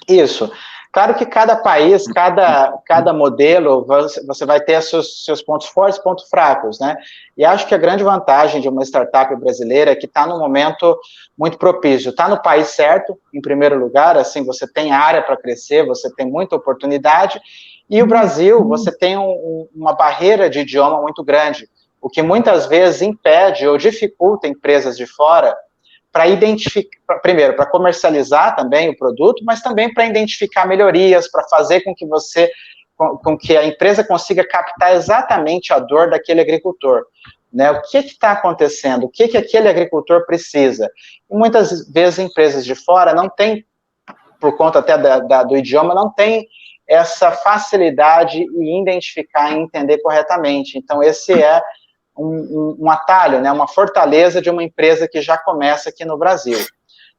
Isso. Claro que cada país, cada modelo, você vai ter seus pontos fortes e pontos fracos, né? E acho que a grande vantagem de uma startup brasileira é que está num momento muito propício. Está no país certo, em primeiro lugar, assim, você tem área para crescer, você tem muita oportunidade, e o Brasil, você tem uma barreira de idioma muito grande, o que muitas vezes impede ou dificulta empresas de fora para identificar, primeiro, para comercializar também o produto, mas também para identificar melhorias, para fazer com que a empresa consiga captar exatamente a dor daquele agricultor. né? O que está acontecendo? O que aquele agricultor precisa? E muitas vezes empresas de fora não têm, por conta até do idioma, não tem essa facilidade em identificar e entender corretamente. Então, esse é um atalho, né, uma fortaleza de uma empresa que já começa aqui no Brasil.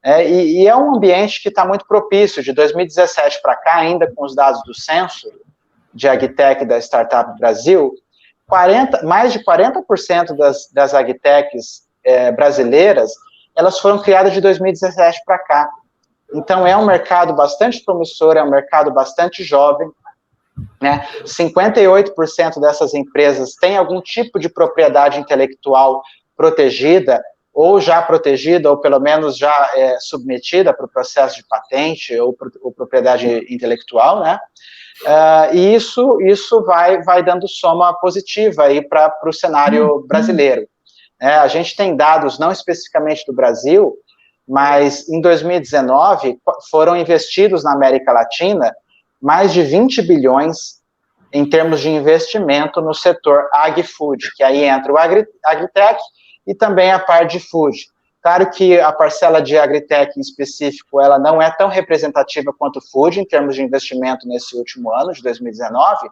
E é um ambiente que está muito propício. De 2017 para cá, ainda com os dados do censo de AgTech da Startup Brasil, mais de 40% das AgTechs brasileiras, elas foram criadas de 2017 para cá. Então, é um mercado bastante promissor, é um mercado bastante jovem, né? 58% dessas empresas têm algum tipo de propriedade intelectual protegida, ou pelo menos já submetida para o processo de patente ou propriedade intelectual, né? E isso vai dando soma positiva aí para o cenário brasileiro. A gente tem dados, não especificamente do Brasil, mas em 2019 foram investidos na América Latina mais de 20 bilhões em termos de investimento no setor agri-food, que aí entra o agritech e também a parte de food. Claro que a parcela de agritech em específico, ela não é tão representativa quanto o food em termos de investimento nesse último ano, de 2019,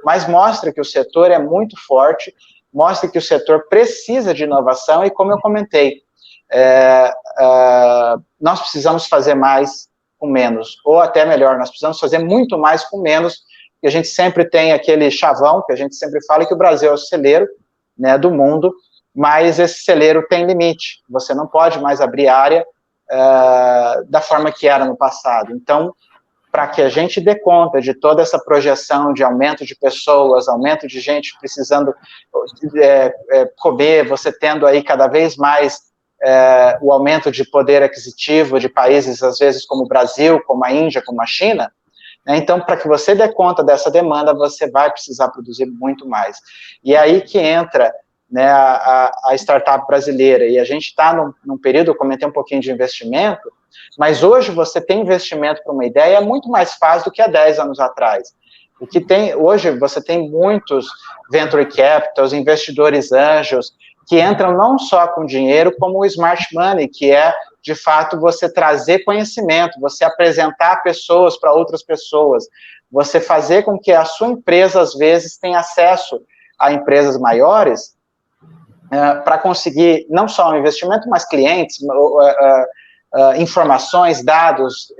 mas mostra que o setor é muito forte, mostra que o setor precisa de inovação e, como eu comentei, nós precisamos fazer mais com menos, ou até melhor, nós precisamos fazer muito mais com menos, e a gente sempre tem aquele chavão, que a gente sempre fala que o Brasil é o celeiro, né, do mundo, mas esse celeiro tem limite, você não pode mais abrir área da forma que era no passado. Então, para que a gente dê conta de toda essa projeção de aumento de pessoas, aumento de gente precisando comer, você tendo aí cada vez mais o aumento de poder aquisitivo de países, às vezes, como o Brasil, como a Índia, como a China, né? Então, para que você dê conta dessa demanda, você vai precisar produzir muito mais. E é aí que entra, né, a startup brasileira, e a gente está num período, eu comentei um pouquinho de investimento, mas hoje você tem investimento para uma ideia muito mais fácil do que há 10 anos atrás. Hoje você tem muitos venture capitals, investidores anjos, que entram não só com dinheiro, como o smart money, que é, de fato, você trazer conhecimento, você apresentar pessoas para outras pessoas, você fazer com que a sua empresa, às vezes, tenha acesso a empresas maiores, para conseguir não só um investimento, mas clientes, informações, dados,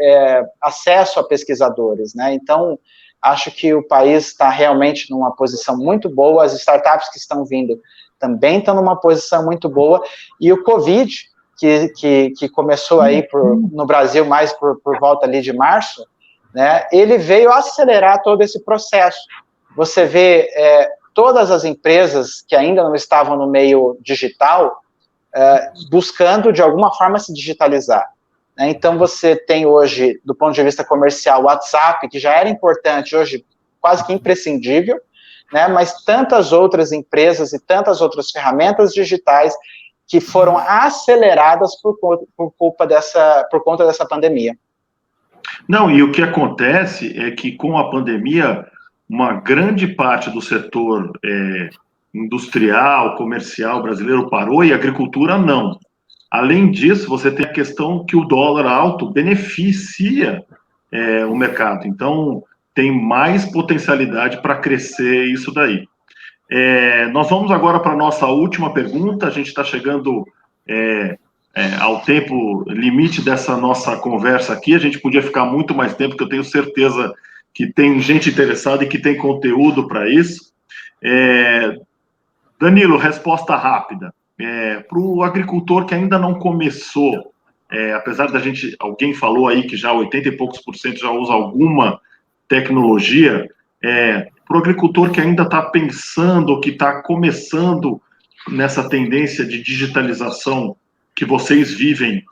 acesso a pesquisadores, né? Então, acho que o país está realmente numa posição muito boa, as startups que estão vindo também estão numa posição muito boa, e o Covid, que começou aí no Brasil mais por volta ali de março, né, ele veio acelerar todo esse processo. Você vê todas as empresas que ainda não estavam no meio digital, buscando de alguma forma se digitalizar. Né? Então você tem hoje, do ponto de vista comercial, o WhatsApp, que já era importante, hoje quase que imprescindível, né, mas tantas outras empresas e tantas outras ferramentas digitais que foram aceleradas por conta dessa pandemia. Não, e o que acontece é que com a pandemia, uma grande parte do setor industrial, comercial brasileiro parou e a agricultura não. Além disso, você tem a questão que o dólar alto beneficia o mercado. Então, tem mais potencialidade para crescer isso daí. Nós vamos agora para a nossa última pergunta. A gente está chegando ao tempo limite dessa nossa conversa aqui. A gente podia ficar muito mais tempo, porque eu tenho certeza que tem gente interessada e que tem conteúdo para isso. Danilo, resposta rápida. Para o agricultor que ainda não começou, apesar alguém falou aí que já 80 e poucos % já usa alguma tecnologia, para o agricultor que ainda está pensando, que está começando nessa tendência de digitalização que vocês vivem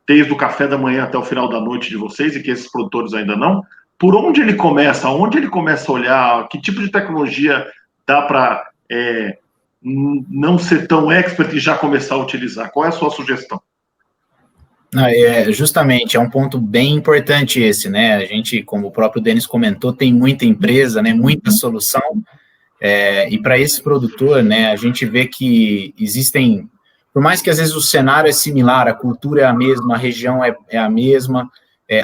desde o café da manhã até o final da noite de vocês, e que esses produtores ainda não, por onde ele começa? Onde ele começa a olhar? Que tipo de tecnologia dá para não ser tão expert e já começar a utilizar? Qual é a sua sugestão? Justamente, é um ponto bem importante esse, né? A gente, como o próprio Denis comentou, tem muita empresa, né? Muita solução, E para esse produtor, né, a gente vê que existem, por mais que às vezes o cenário é similar, a cultura é a mesma, a região é a mesma,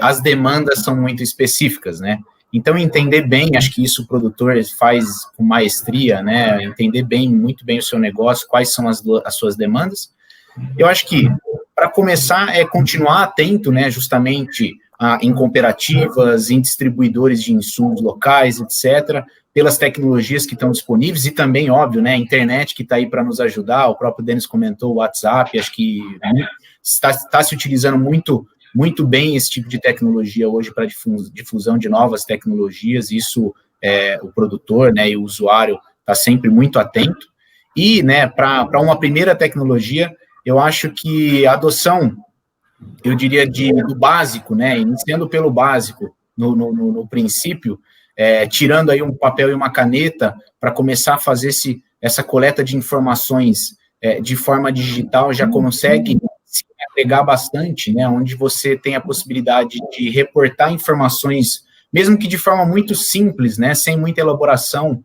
as demandas são muito específicas, né? Então, entender bem, acho que isso o produtor faz com maestria, né? Entender bem, muito bem o seu negócio, quais são as suas demandas. Eu acho que, para começar, é continuar atento, né, justamente em cooperativas, em distribuidores de insumos locais, etc., pelas tecnologias que estão disponíveis e também, óbvio, né, a internet que está aí para nos ajudar, o próprio Denis comentou o WhatsApp, acho que está se utilizando muito bem esse tipo de tecnologia hoje para difusão de novas tecnologias, isso o produtor, né, e o usuário está sempre muito atento. E, né, para uma primeira tecnologia, eu acho que a adoção, eu diria, do básico, né, iniciando pelo básico, no princípio, tirando aí um papel e uma caneta para começar a fazer essa coleta de informações de forma digital, já consegue se agregar bastante, né, onde você tem a possibilidade de reportar informações, mesmo que de forma muito simples, né, sem muita elaboração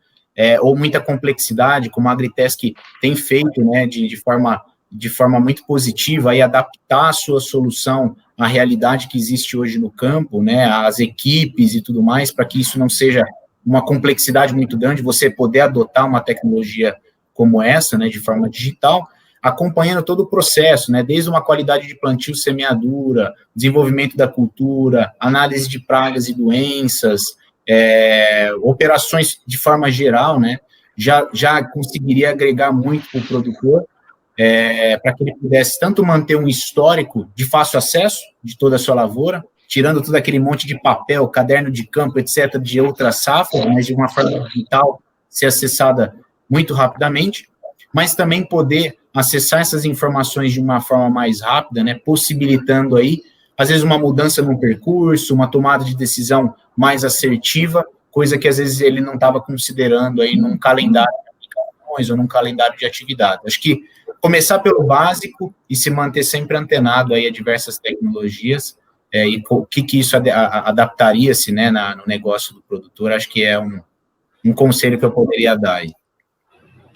ou muita complexidade, como a Agritesc tem feito, né, de forma muito positiva, e adaptar a sua solução à realidade que existe hoje no campo, né, às equipes e tudo mais, para que isso não seja uma complexidade muito grande, você poder adotar uma tecnologia como essa, né, de forma digital, acompanhando todo o processo, né, desde uma qualidade de plantio, semeadura, desenvolvimento da cultura, análise de pragas e doenças, operações de forma geral, né, já conseguiria agregar muito para o produtor, para que ele pudesse tanto manter um histórico de fácil acesso de toda a sua lavoura, tirando todo aquele monte de papel, caderno de campo, etc., de outras safras, mas de uma forma digital, ser acessada muito rapidamente, mas também poder acessar essas informações de uma forma mais rápida, né, possibilitando aí, às vezes, uma mudança no percurso, uma tomada de decisão mais assertiva, coisa que às vezes ele não estava considerando aí num calendário de aplicações ou num calendário de atividade. Acho que começar pelo básico e se manter sempre antenado aí a diversas tecnologias, e o que isso adaptaria-se, né, no negócio do produtor, acho que é um conselho que eu poderia dar aí.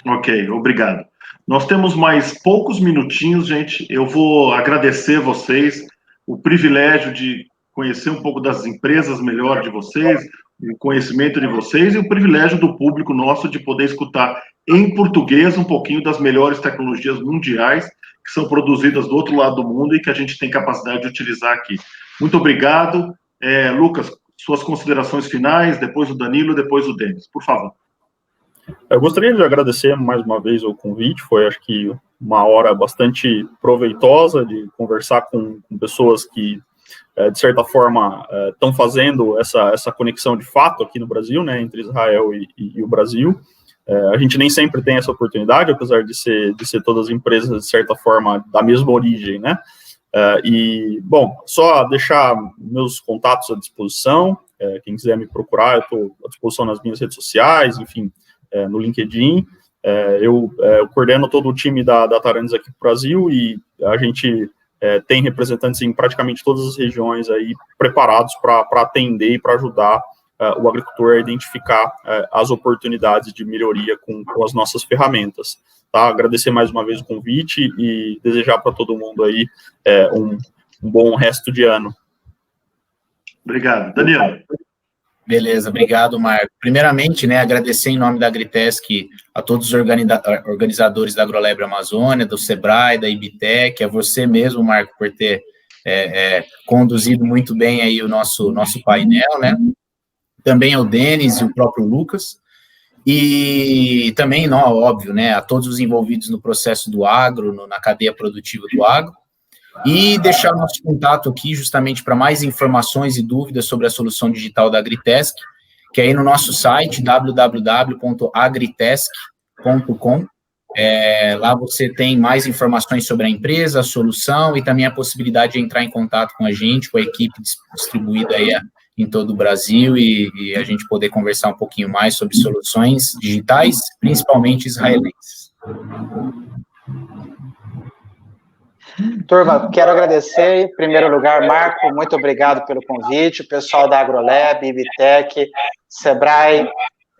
Ok, obrigado. Nós temos mais poucos minutinhos, gente. Eu vou agradecer vocês, o privilégio de conhecer um pouco das empresas melhor de vocês, o conhecimento de vocês e o privilégio do público nosso de poder escutar em português um pouquinho das melhores tecnologias mundiais que são produzidas do outro lado do mundo e que a gente tem capacidade de utilizar aqui. Muito obrigado. Lucas, suas considerações finais, depois o Danilo, depois o Denis, por favor. Eu gostaria de agradecer mais uma vez o convite, foi acho que uma hora bastante proveitosa de conversar com pessoas que, de certa forma, estão fazendo essa conexão de fato aqui no Brasil, né, entre Israel e o Brasil. A gente nem sempre tem essa oportunidade, apesar de ser todas empresas, de certa forma, da mesma origem, né? Bom, só deixar meus contatos à disposição, quem quiser me procurar, eu estou à disposição nas minhas redes sociais, enfim, no LinkedIn. Eu coordeno todo o time da Taranis aqui no Brasil e a gente tem representantes em praticamente todas as regiões aí preparados para atender e para ajudar o agricultor a identificar as oportunidades de melhoria com as nossas ferramentas. Tá? Agradecer mais uma vez o convite e desejar para todo mundo aí um bom resto de ano. Obrigado. Danilo. Beleza, obrigado, Marco. Primeiramente, né, agradecer em nome da Agritesc a todos os organizadores da AgroLab Amazônia, do Sebrae, da IBTEC, a você mesmo, Marco, por ter conduzido muito bem aí o nosso painel, né? Também ao Denis e o próprio Lucas, e também, óbvio, né, a todos os envolvidos no processo do agro, na cadeia produtiva do agro, e deixar o nosso contato aqui justamente para mais informações e dúvidas sobre a solução digital da Agritesc, que é aí no nosso site, www.agritesc.com. Lá você tem mais informações sobre a empresa, a solução e também a possibilidade de entrar em contato com a gente, com a equipe distribuída aí em todo o Brasil e a gente poder conversar um pouquinho mais sobre soluções digitais, principalmente israelenses. Turma, quero agradecer, em primeiro lugar, Marco, muito obrigado pelo convite, o pessoal da AgroLab, IBTEC, Sebrae,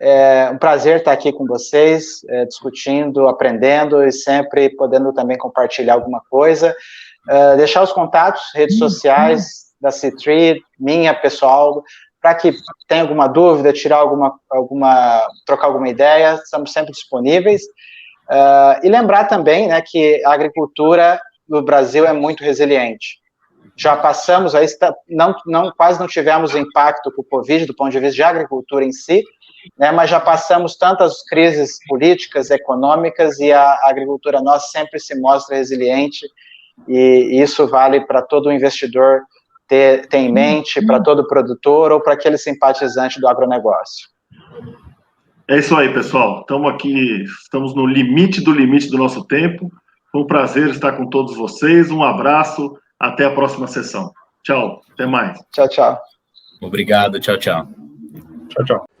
É um prazer estar aqui com vocês, discutindo, aprendendo e sempre podendo também compartilhar alguma coisa. Deixar os contatos, redes sociais da C3, minha pessoal, para que tenha alguma dúvida, tirar trocar alguma ideia, estamos sempre disponíveis. E lembrar também, né, que a agricultura no Brasil é muito resiliente. Já passamos, quase não tivemos impacto com o Covid do ponto de vista de agricultura em si, né, mas já passamos tantas crises políticas, econômicas, e a agricultura nossa sempre se mostra resiliente, e isso vale para todo investidor ter em mente, para todo produtor ou para aquele simpatizante do agronegócio. É isso aí, pessoal. Estamos no limite do nosso tempo. Foi um prazer estar com todos vocês. Um abraço, até a próxima sessão. Tchau, até mais. Tchau, tchau. Obrigado, tchau, tchau. Tchau, tchau.